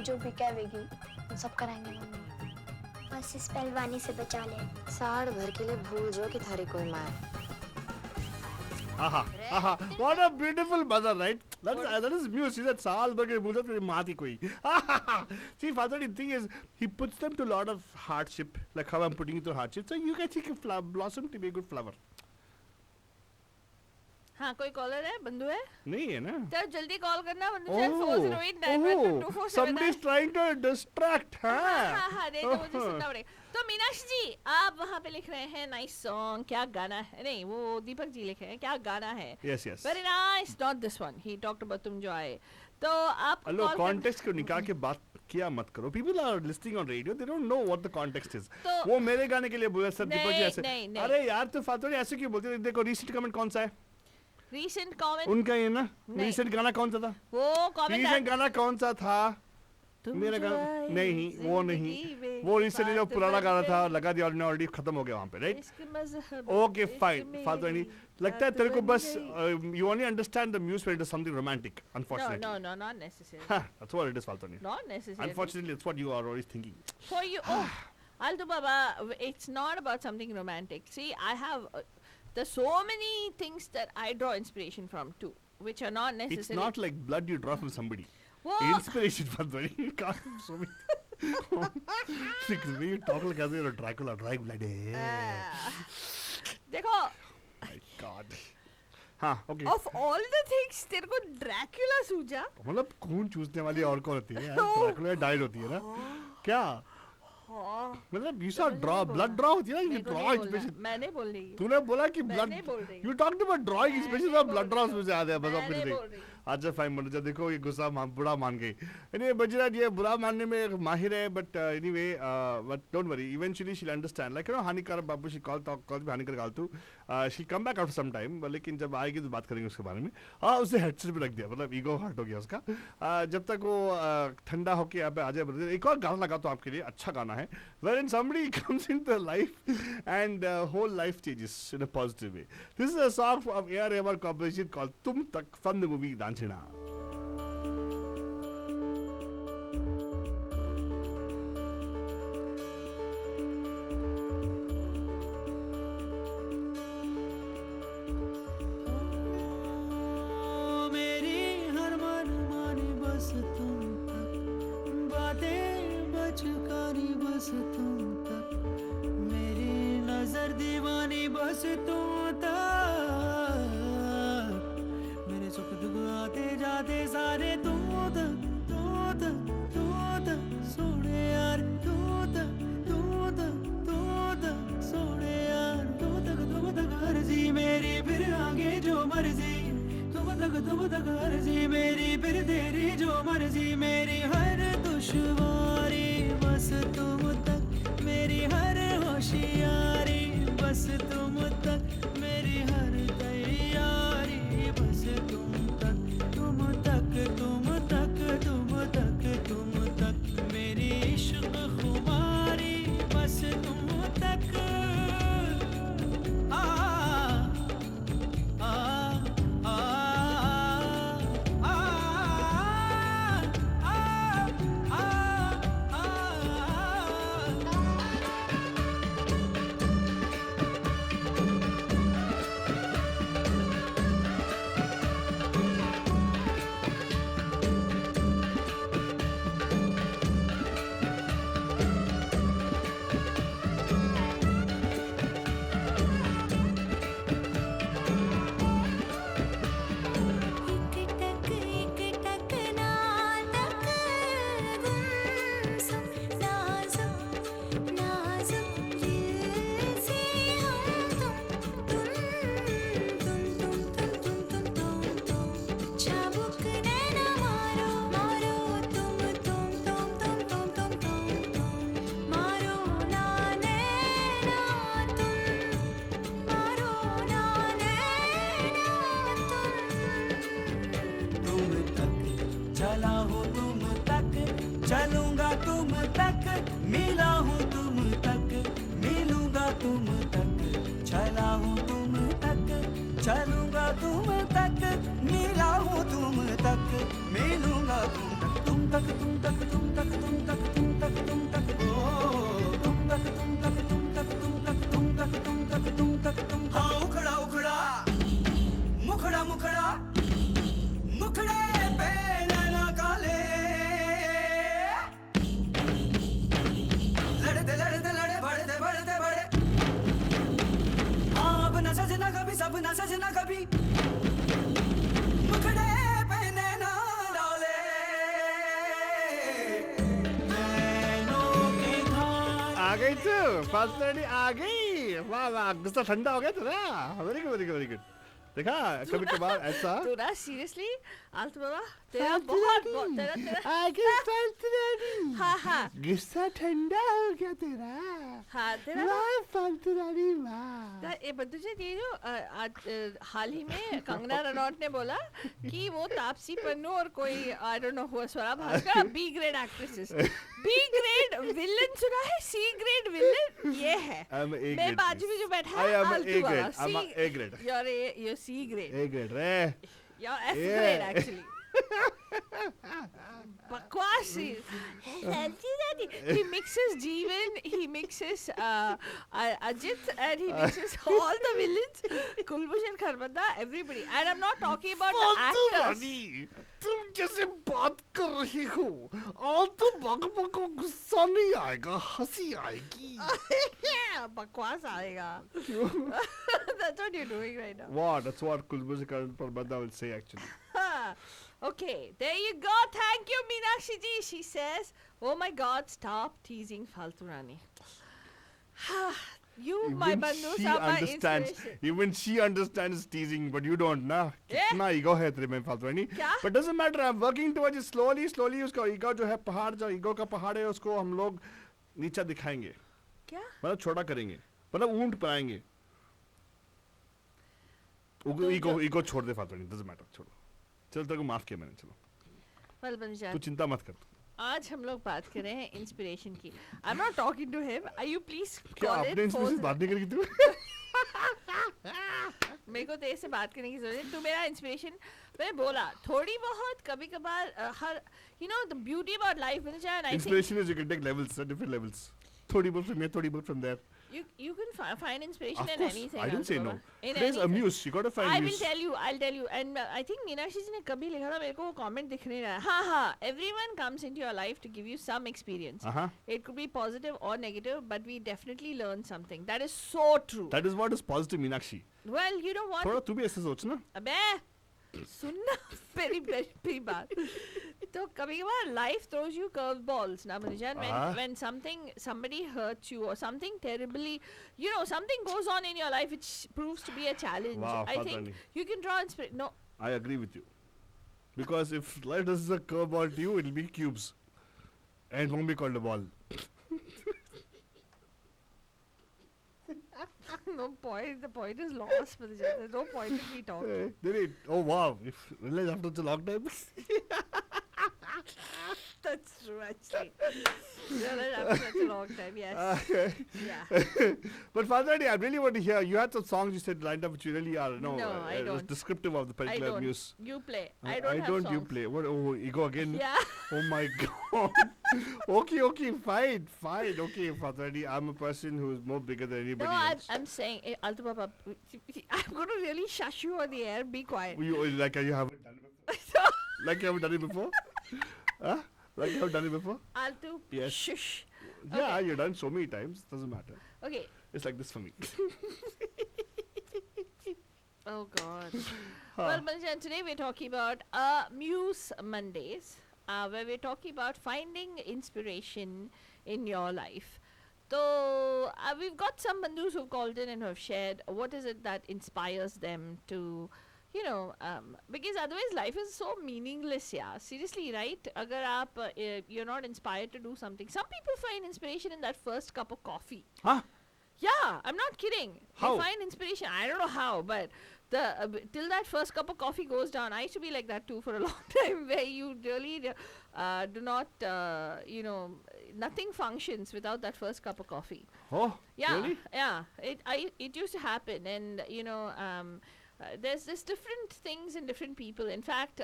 जो भी कहेगी सब कराएंगे मम्मी। बस इस पहलवानी से बचा ले। साड़ भर के लिए भूल जाओ कि थारी कोई माँ है। What a beautiful mother, right? That is muse. She said, "Saal bhar ke bhul jao, mati koi." See, father, the thing is, he puts them to a lot of hardship, like how I'm putting you through hardship. So you can see a blossom to be a good flower. हाँ कोई collar है बंधु है नहीं है ना तो जल्दी कॉल करना बंधु चल 408 somebody is trying to distract हाँ नहीं तो मुझे सुनना पड़ेगा तो मीनाक्षी जी आप वहाँ पे लिख रहे हैं नाइस सॉन्ग क्या गाना है नहीं वो दीपक जी लिखे हैं क्या गाना है yes very nice not this one he talked about तुम जो आए तो आप हेलो कॉन्टेक्स्ट को निकाल के बात किया मत करो people are listening on radio they don't know what the context is वो मेरे गाने के लिए बोला सर दीपक जी ऐसे अरे यार तो फातोड़ी ऐसे क्यों बोलते देखो रीसेंट कमेंट कौन सा है रीसेंट कमेंट उनका ये ना रीसेंट गाना कौन सा था वो कमेंट रीसेंट गाना कौन सा था मेरा गाना नहीं, वो नहीं, जिंदगी में वो रिसेंटली जो बात पुराना बन गाना था गई। लगा दिया और ऑलरेडी खत्म हो गया वहाँ पे, राइट? इश्क मजहब, ओके इश्क फाइन, में फालतू नहीं लगता है बात तेरे को बन बस गई। You only understand the music when it is something romantic, No, unfortunately no, not necessarily. that's what it is, फालतू नहीं, Not necessarily. unfortunately it's what you are always thinking. For you, Alto Baba, it's not about something romantic. See, I have, there's so many things that I draw inspiration from too, which are not necessarily. It's not like blood you draw from somebody. What? Inspiration फालतू नहीं, you can't show me. Like the way you talk like as you're a Dracula, drawing blood. देखो, My God. हाँ, okay. of all the things, तेरे को Dracula सूझा? मतलब खून चूसने वाली और कौन होती है? ड्रैकुला डाइड होती है ना? क्या? मतलब you saw draw, blood draw होती है ना? You draw inspiration. मैंने बोल रही हूँ. तूने बोला कि blood. मैंने बोल रही हूँ. You talked about drawing inspiration और blood draw उसमें से आ गया बस मैंने अपने बोल से. रही हूँ. अच्छा फाइन मनोजा, देखो ये गुस्सा बुरा मान गई. Anyway, बजराज ये बुरा मानने में माहिर है, but anyway, but don't worry. Eventually she'll understand. Like you know, हानिकारक बाबू she call भी हानिकारक गालतू. She'll come back after some time. लेकिन जब आएगी तो बात करेंगे उसके बारे में. उसे हेडसेट पे रख दिया, मतलब ईगो हर्ट हो गया उसका. जब तक वो ठंडा होके यहाँ पे आ जाए ब्रदर, एक और गाना लगा तो आपके लिए अच्छा गाना है. Wherein somebody comes into life and whole life changes in a positive way. This is a song of A.R. Rahman composition called Tum Tak from the movie Danchina. मेरी हर मन मानी बस तुम तक, बातें बचकानी बस तुम तक, मेरी नजर दीवानी बस तुम तक, मेरे सुख दुख आते जाते सारे तुम तक, तुम तक, तुम तक, सोने यार तुम तक, तुम तक, तुम तक, सोने यार तुम तक अर्जी मेरी, फिर आगे जो मर्जी, तुम तक अर्जी मेरी, फिर तेरी जो मर्जी, मेरी हर दुश्वारी बस तुम तक, मेरी हर होशियारी बस तुम तक, मेरी हर तैयारी बस तुम तक, तुम तक, तुम तक, तुम तक, तुम तक, मेरी इश्क खुमारी बस तुम तक. एक टक नाटक गुमसुम नाजुक नाजुक दिल से हम तुम चाबुक नैना मारो मारो तुम मारो ना नैना तुम मारो ना नैना तुम तक चला हूँ तुम तक, चलूंगा तुम तक, मिला हूँ तुम तक, मिलूंगा तुम तक, चला हूँ तुम तक, चलूंगा तुम तक, मिला हूँ तुम तक, मिलूंगा तुम तक, तुम तक, तुम तक, तुम तक, तुम तक, तुम तक, तुम तक, ओ तुम तक, तुम तक, तुम तक, तुम तक, तुम तक, तुम तक, तुम तक, तुम तक. हाँ उखड़ा उखड़ा मुखड़ा मुखड़ा मुखड़े पे नैना काले, लड़ते लड़ते लड़े बढ़ते बढ़ते बढ़े, अब न सजना कभी सब न सजना कभी, मुखड़े पे नैना डाले, नैनों के घाट. आ गई तू, फास्ट रेडी आ गई. वाह वाह, गुस्सा ठंडा हो गया तेरा. Very good very good very good. देखा कभी कभार ऐसा तू ना सीरियसली आलतू बाबा तेरा बहुत तेरा आगे फालतूरानी हाँ हाँ गुस्सा ठंडा हो गया तेरा हाँ तेरा वाह फालतूरानी वाह ये बंदूजे ये जो आज हाल ही में कंगना रनौत ने बोला कि वो तापसी पन्नू और कोई आई डोंट नो हुआ Swara Bhaskar B grade actresses B grade villain सुना है सी ग्रेड विलन ये है मैं बाजू में जो बैठा है आलतू बाबा A grade you're C grade A grade रे you're F grade actually बकवास he mixes Jeevan, he mixes Ajit, and he mixes all the villains, Kulbhushan Kharbanda, everybody. And I'm not talking about the actors. तुम जैसे बात कर रही हो और तो बक को गुस्सा नहीं आएगा हंसी आएगी बकवास आएगा That's what you're doing right now. What? That's what Kulbhushan Kharbanda will say actually. Okay, there you go. Thank you, Meenakshi ji. She says, "Oh my God, stop teasing Faltu Rani." You, my bandhu, are my inspiration. Even she understands teasing, but you don't, na? कितना ego है तेरे में फालतू नहीं? But doesn't matter. I'm working towards it slowly. उसका ego जो है पहाड़ जो ego का पहाड़ है उसको हम लोग नीचा दिखाएंगे. क्या? मतलब छोटा करेंगे. मतलब ऊंट बनाएंगे. ego छोड़ दे फालतू नहीं. Doesn't matter. छोड़ो. चल तेरे को माफ किया मैंने चलो. तू चिंता मत कर. आज हम लोग बात कर रहे हैं इंस्पिरेशन की. I'm not talking to him. Are you please क्या call आपने it इंस्पिरेशन phone? बात नहीं करी तू? मेरे को तेरे से बात करने की जरूरत है. तू मेरा इंस्पिरेशन मैंने बोला थोड़ी बहुत कभी कभार हर you know the beauty about life and I think Inspiration is you can take levels, different levels. थोड़ी बहुत from here, थोड़ी बहुत from there. you can find inspiration Of in course, anything. I didn't say no. In There's a anything. muse. You got to find I muse. I'll tell you. And I think Meenakshi जी ने कभी लिखा था मेरे को वो comment दिख नहीं रहा है. हाँ, everyone comes into your life to give you some experience. It could be positive or negative, but we definitely learn something. That is so true. That is what is positive, Meenakshi. Well, you know what? थोड़ा तू भी ऐसे सोच ना. अबे सुनना मेरी बात. तो कभी कभार life throws you curveballs ना Manujan, when somebody hurts you or something terribly, you know, something goes on in your life which proves to be a challenge. Wow, I think you can draw inspiration. No, I agree with you. Because if life does a curveball to you, it'll be cubes. And it won't be called a ball. no point. The point is lost, Manujan. There's no point in me talking. Oh wow! If realize after such a long time. That's true, actually. After such a long time, yes. Yeah. But Father, I really want to hear. You had some songs you said lined up which you really are I don't. descriptive of the particular I don't. muse. You play. I don't have songs. You play. What? Oh, ego again. Yeah. Oh my God. Okay, fine. Okay, Father, I'm a person who's more bigger than anybody else. I'm saying, Altu Papa, I'm going to really shush you on the air. Be quiet. Like you haven't done it before? Like you haven't done it before? Huh? Like you have done it before? Altu, yes. shush. Yeah, you've done so many times. Doesn't matter. Okay. It's like this for me. Oh God. Well, Manujan, today we're talking about Muse Mondays, where we're talking about finding inspiration in your life. So we've got some bandhus who've called in and who have shared what is it that inspires them to, you know, because otherwise life is so meaningless, yeah. Seriously, right? Agar aap, you're not inspired to do something. Some people find inspiration in that first cup of coffee. Huh? Yeah, I'm not kidding. How? They find inspiration. I don't know how, but till that first cup of coffee goes down, I used to be like that too for a long time, where you really do not, you know, nothing functions without that first cup of coffee. Oh, yeah, really? Yeah. It used to happen, and you know, there's different things in different people. In fact,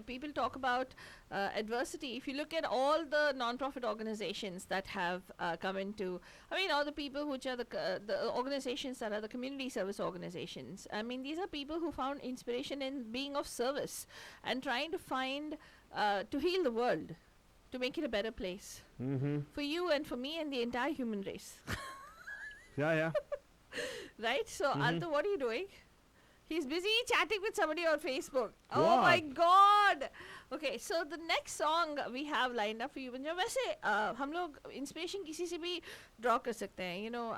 people talk about adversity. If you look at all the non-profit organizations that have come into, I mean, all the people which are the organizations that are the community service organizations. I mean, these are people who found inspiration in being of service and trying to find to heal the world, to make it a better place for you and for me and the entire human race. Yeah. Right? So, Altu, what are you doing? He's busy chatting with somebody on Facebook. Oh What? my God! Okay, so the next song we have lined up for you. वैसे हम लोग inspiration किसी से भी draw कर सकते हैं. You know,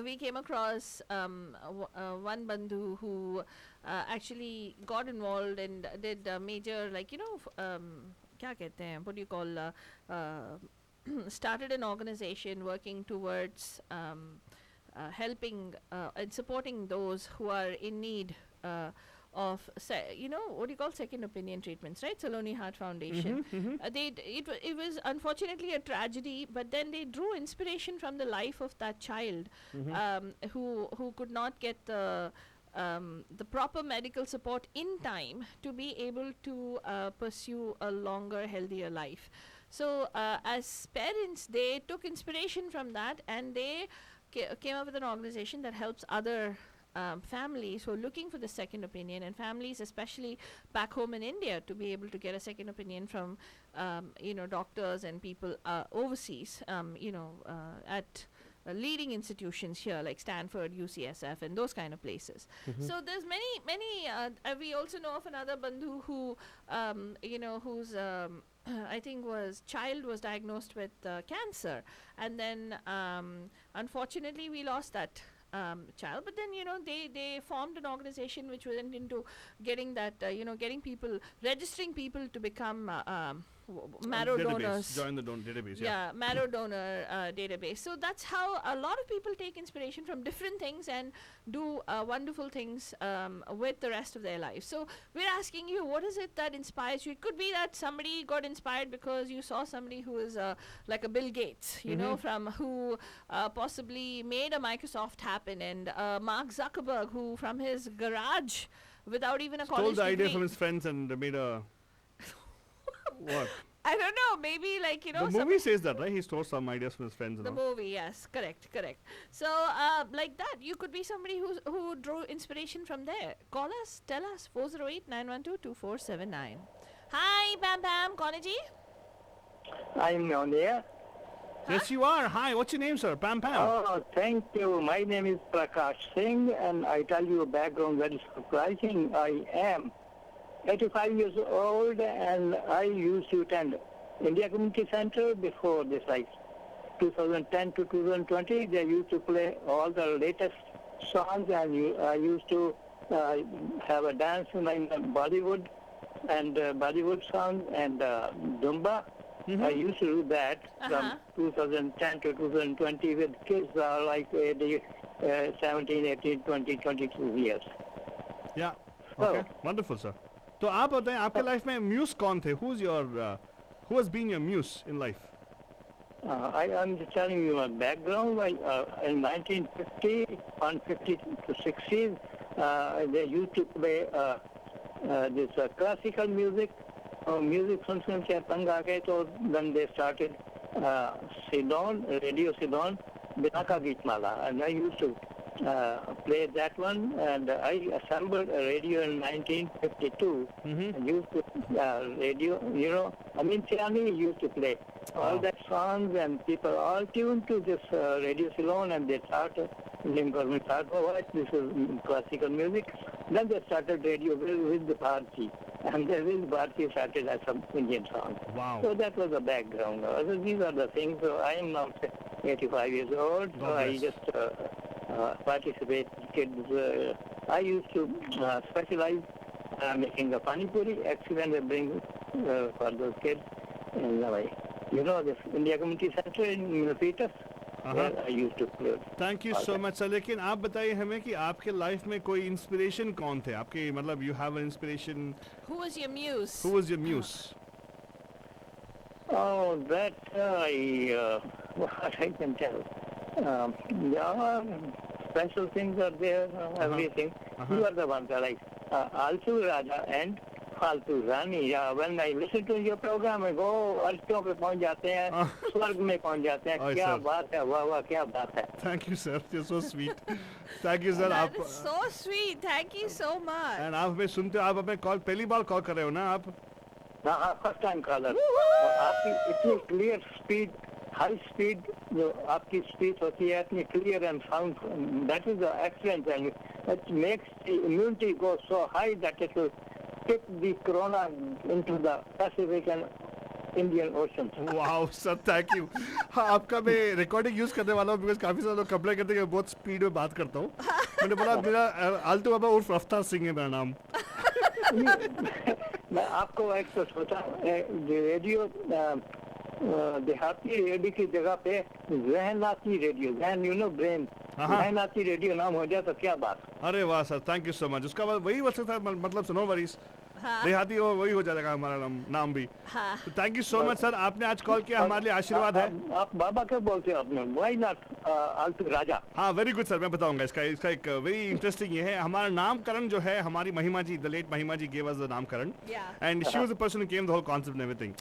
we came across one bandhu who actually got involved and did major, like, kya kehte hain, what do you call, started an organization working towards helping and supporting those who are in need of what do you call second opinion treatments, right? Saloni Heart Foundation. It was unfortunately a tragedy, but then they drew inspiration from the life of that child who could not get the proper medical support in time to be able to pursue a longer, healthier life. So as parents, they took inspiration from that, and they came up with an organization that helps other families who are looking for the second opinion, and families especially back home in India, to be able to get a second opinion from doctors and people overseas, at leading institutions here like Stanford, UCSF, and those kind of places. So there's many. We also know of another bandhu who, whose I think child was diagnosed with cancer, and then unfortunately we lost that child. But then they formed an organization which went into getting that registering people to become marrow donors. Join the database. Yeah, marrow donor database. So that's how a lot of people take inspiration from different things and do wonderful things with the rest of their lives. So we're asking you, what is it that inspires you? It could be that somebody got inspired because you saw somebody who is like a Bill Gates, from who possibly made a Microsoft happen, and Mark Zuckerberg, who from his garage, without even a college degree, stole the idea from his friends and made a what? I don't know, maybe the movie says that, right? He stole some ideas from his friends. The movie, yes, correct. So like that, you could be somebody who drew inspiration from there. Call us, tell us, 408-912-2479. Hi, Pam Pam, Kaun hai ji? I'm on there. Yes, you are. Hi, what's your name, sir? Pam Pam. Oh, thank you. My name is Prakash Singh, and I tell you a background very surprising. I am 85 years old, and I used to attend India Community Center before this, like 2010 to 2020. They used to play all the latest songs, and I used to have a dance in Bollywood and Bollywood songs and Zumba. I used to do that from 2010 to 2020 with kids like 17, 18, 20, 22 years. Yeah. Okay. Wonderful, sir. तो आप बताएं, आपके life में muse कौन थे? Who has been your muse in life? I'm just telling you my background. In 1950, 150 to 60s, they used to play this classical music. Music सुन के तंग आ गए, तो then they started Radio Ceylon, Binaka Geetmala, and I used to play that one, and I assembled a radio in 1952. And used to radio, Amin Siani used to play all that songs, and people all tuned to this Radio Ceylon, and they started this is classical music. Then they started radio with the Bharti, and then with Bharti started as some Indian songs. Wow. So that was the background. So these are the things. So I am now 85 years old, so I just participate kids. I used to specialize making the pani puri. Actually, they bring for those kids. And, this India Community Center in Peters. Where I used to play. Thank you so much, sir. लेकिन आप बताइए हमें कि आपके life में कोई inspiration कौन थे? आपके मतलब you have an inspiration. Who was your muse? Who was your muse? Oh, that what I can tell. Special things are there, everything. You are the ones that like Altu Raja and Faltu Rani. When I listen to your program, I go, अर्शों पे पहुंच जाते हैं, स्वर्ग में पहुंच जाते हैं. क्या बात है, वाह वाह क्या बात है. Thank you, sir. You're so sweet. Thank you, sir. That is so sweet. Thank you so much. And आप हमें सुनते हो, आप हमें कॉल पहली बार कॉल कर रहे हो ना आप? हाँ, first time caller. आपकी इतनी clear speed, high speed, जो आपकी speech होती है, इतनी clear and sound. That is the excellent thing. It makes the immunity go so high that it will kick the corona into the Pacific and Indian Ocean. Wow sir, thank you. हाँ, आपका मैं recording use करने वाला हूँ because काफी सारे लोग complain करते हैं कि बहुत स्पीड में बात करता हूँ। मैंने बोला मेरा आलतू बाबा उर्फ रफ्तार सिंह है मेरा नाम। मैं आपको एक तो सोचा रेडियो देहाती रेडियो की जगह पे जहनाती रेडियो, जहन यू नो ब्रेन, जहनाती रेडियो नाम हो जाए तो क्या बात। अरे वाह sir, thank you so much. उसका वही बस था, मतलब सुनो वरीस देहाती वही हो जाएगा हमारा नाम भी। तो thank you so much sir, आपने आज कॉल किया, हमारे लिए आशीर्वाद है। आप बाबा क्या बोलते हो आपने, व्हाई नॉट आलतू राजा? हाँ, वेरी गुड सर, मैं बताऊंगा इसका एक वेरी इंटरेस्टिंग ये है। हमारा नामकरण जो है, हमारी महिमा जी, the late Mahima ji gave us the नामकरण, and she was the person who came the whole concept and everything.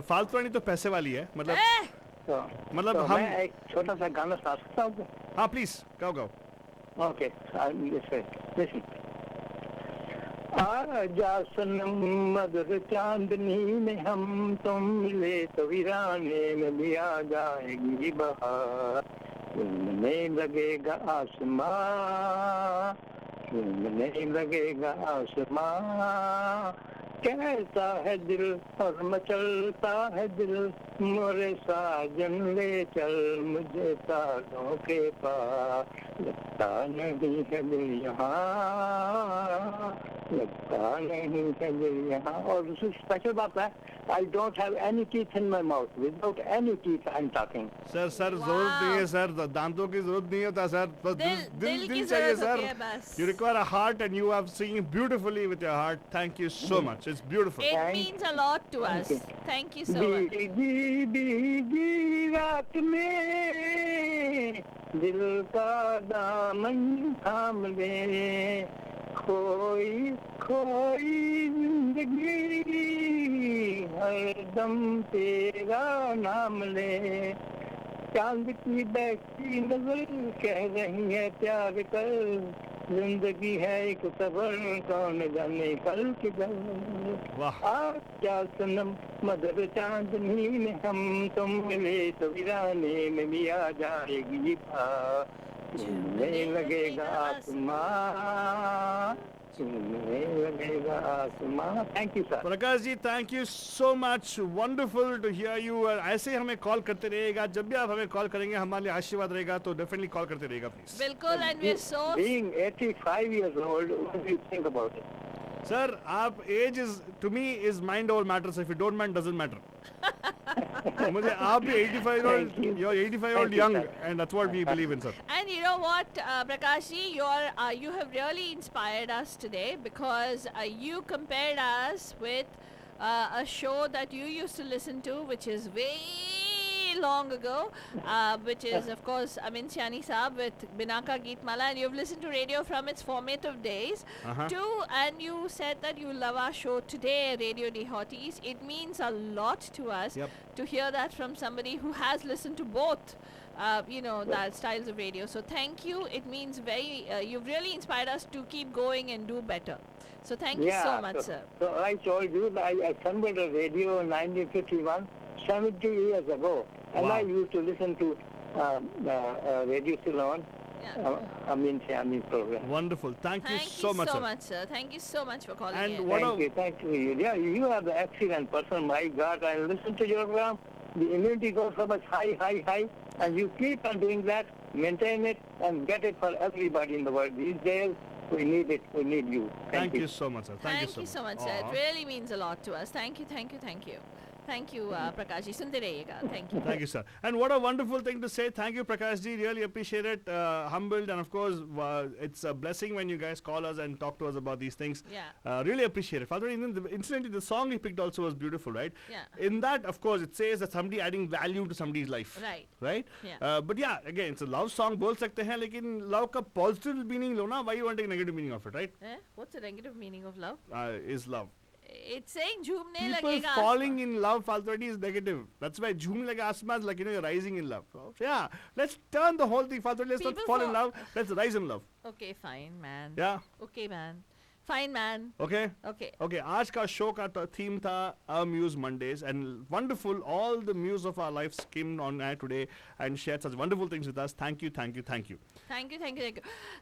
फालतू रानी तो पैसे वाली है, मतलब हम मैं एक छोटा सा गाना सुना सकता हूँ? हाँ प्लीज, गाओ। Okay, listen. आजा सनम मदर चांदनी में हम तुम मिले तो वीराने में भी आ जाएगी बहार, झूमने लगेगा आसमां, झूमने लगेगा आसमां, कहता है दिल और मचलता है दिल, मोरे साजन ले चल मुझे तारों के पार, लगता नहीं है दिल यहाँ, लगता नहीं है दिल यहाँ। और दूसरी स्पेशल बात है, I don't have any teeth in my mouth. Without any teeth, I'm talking. Sir जरूरत नहीं है सर, दांतों की जरूरत नहीं होता सर, बस दिल चाहिए sir. You require a heart and you have singing beautifully with your heart. Thank you so much. It's beautiful. It means a lot to us. Thank you so much. भीगी रात में दिल का दामन थाम ले, खोई खोई जिंदगी हरदम तेरा नाम ले, चांद की बहती नजर कह रही है प्यार कर, जिंदगी है एक सफर कौन जाने कल किधर, आजा सनम मदर चांदनी में हम तुम मिले तो वीराने में भी आ जाएगी बहार, झूमने लगेगा आसमां, झूमने लगेगा आसमां। Thank you sir. Prakash ji, thank you so much, wonderful to hear you. ऐसे ही हमें कॉल करते रहिएगा, जब भी आप हमें कॉल करेंगे हमारे लिए आशीर्वाद रहेगा, तो डेफिनेटली कॉल करते रहिएगा प्लीज। बिल्कुल, and we are so being 85 years old, what do you think about it? Sir, आप age is to me is mind over matters, if you don't mind doesn't matter. मुझे आप भी 85 old, you're 85 old young, and that's what we believe in, sir. And you know what, Prakash ji, you have really inspired us today, because you compared us with a show that you used to listen to, which is way long ago, which is of course Amin Siani Saab with Binaka Geetmala, and you've listened to radio from its formative days too, and you said that you love our show today, Radio D Hotties. It means a lot to us to hear that from somebody who has listened to both that styles of radio. So thank you. It means you've really inspired us to keep going and do better. So thank you so much, sir. So I told you that I assembled a radio in 1951, 70 years ago, and I used to listen to Radio Ceylon, Amin Siani program. Wonderful. Thank you so much, sir. Thank you so much for calling and in. Thank you. Yeah, you are the excellent person. My God, I listen to your program. The immunity goes so much high, and you keep on doing that, maintain it, and get it for everybody in the world. These days, we need it. We need you. Thank you so much, sir. Thank you so much, sir. It really means a lot to us. Thank you. Thank you, Prakash ji. Sunte rahiyega. Thank you. Thank you, sir. And what a wonderful thing to say. Thank you, Prakash ji. Really appreciate it. Humbled, and of course, it's a blessing when you guys call us and talk to us about these things. Yeah. Really appreciate it. Incidentally, the song he picked also was beautiful, right? Yeah. In that, of course, it says that somebody adding value to somebody's life. Right. Right? Yeah. But yeah, again, it's a love song. बोल सकते हैं, लेकिन love का positive meaning लो ना. Why you want to take negative meaning of it, right? What's the negative meaning of love? Is love. It's saying झूमने People लगेगा. falling in love already is negative. That's why झूमने लगा आसमान is like, you're rising in love. So, yeah, let's turn the whole thing. Let's not fall in love. Let's rise in love. Okay, fine, man. Yeah. Okay, man. Fine, man. Okay. Okay. आज का show का theme था Amuse Mondays, and wonderful. All the muse of our lives came on air today and shared such wonderful things with us. Thank you. Thank you.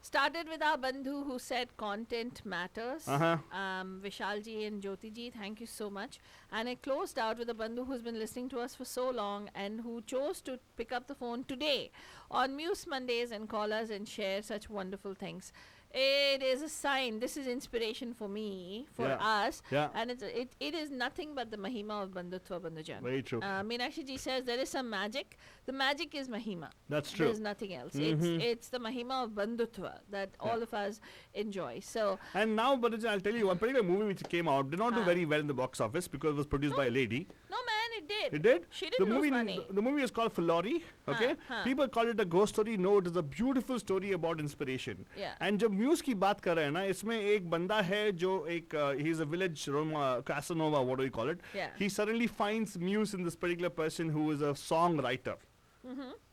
Started with our Bandhu who said content matters. Vishal ji and Jyoti ji, thank you so much. And I closed out with a Bandhu who's been listening to us for so long and who chose to pick up the phone today on Muse Mondays and call us and share such wonderful things. It is a sign. This is inspiration for me, for us, and it is nothing but the mahima of Bandhutva Bandhujan. Very true. Meenakshi ji says there is some magic. The magic is mahima. That's true. There's nothing else. It's the mahima of Bandhutva that all of us enjoy. So. And now, Bandhujan, I'll tell you one particular movie which came out did not do very well in the box office because it was produced by a lady. No man, it did. It did? She didn't lose money. The movie is called Filori. Okay. People call it a ghost story. No, it is a beautiful story about inspiration. Yeah. And जब muse की बात कर रहे हैं ना, इसमें एक बंदा है जो एक he is a village Casanova, what do you call it? Yeah. He suddenly finds muse in this particular person who is a songwriter.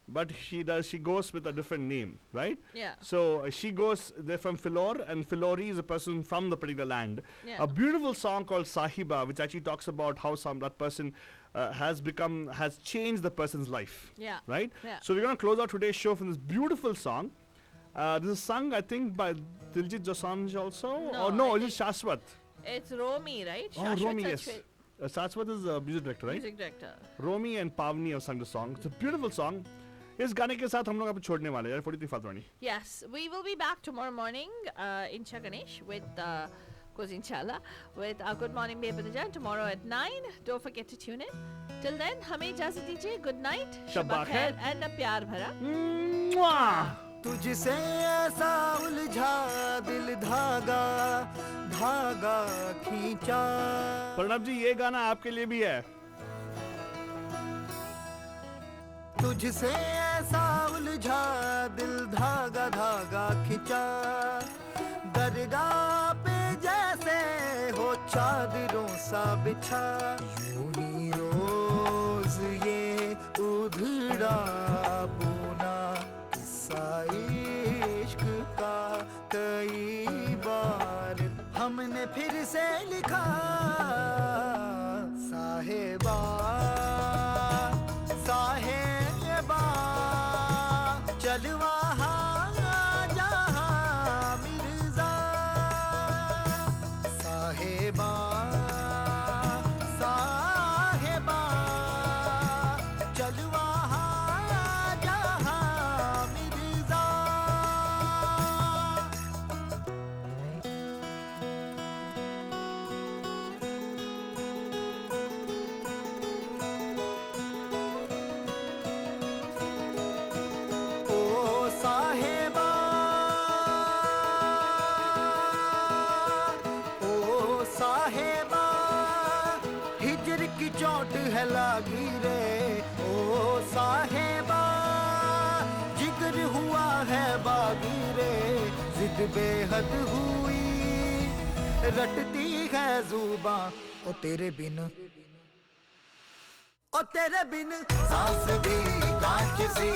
But she goes with a different name, right? Yeah. So they're from Filor, and Filori is a person from the particular land. Yeah. A beautiful song called Sahiba, which actually talks about how that person has changed the person's life. Yeah. Right? Yeah. So we're going to close out today's show from this beautiful song. This is sung, I think, by Diljit Dosanjh also. No, It is Shashwat. It's Romi, right? Oh, Romi, yes. Shashwat is the music director, right? Music director. Romi and Pavni have sung the song. It's a beautiful song. इस गाने के साथ हम लोग आपको छोड़ने वाले हैं 43 फातवानी. Yes, we will be back tomorrow morning, Insha Ganesh, with course inshallah, with our Good Morning Babe Bandhujan tomorrow at 9. Don't forget to tune in. Till then, हमें इजाजत दीजिए. Good night. शब्बा खैर and a प्यार भरा. तुझसे ऐसा उलझा दिल धागा खींचा. प्रणब जी, ये गाना आपके लिए भी है. तुझसे ऐसा उलझा दिल धागा खींचा. दरगाह पे जैसे हो चादरों सा बिछा. यूं ही रोज ये उधड़ा बुना किस्सा इश्क का कई बार हमने फिर से लिखा. साहिबा चलवा जहाँ मिर्जा. साहेबा चलवा जहाँ मिर्जा. चोट है लागी रे ओ साहेबा. जिगर हुआ है बागी रे. जिद बेहद हुई रटती है जुबां. ओ तेरे बिन सांस भी कांच सी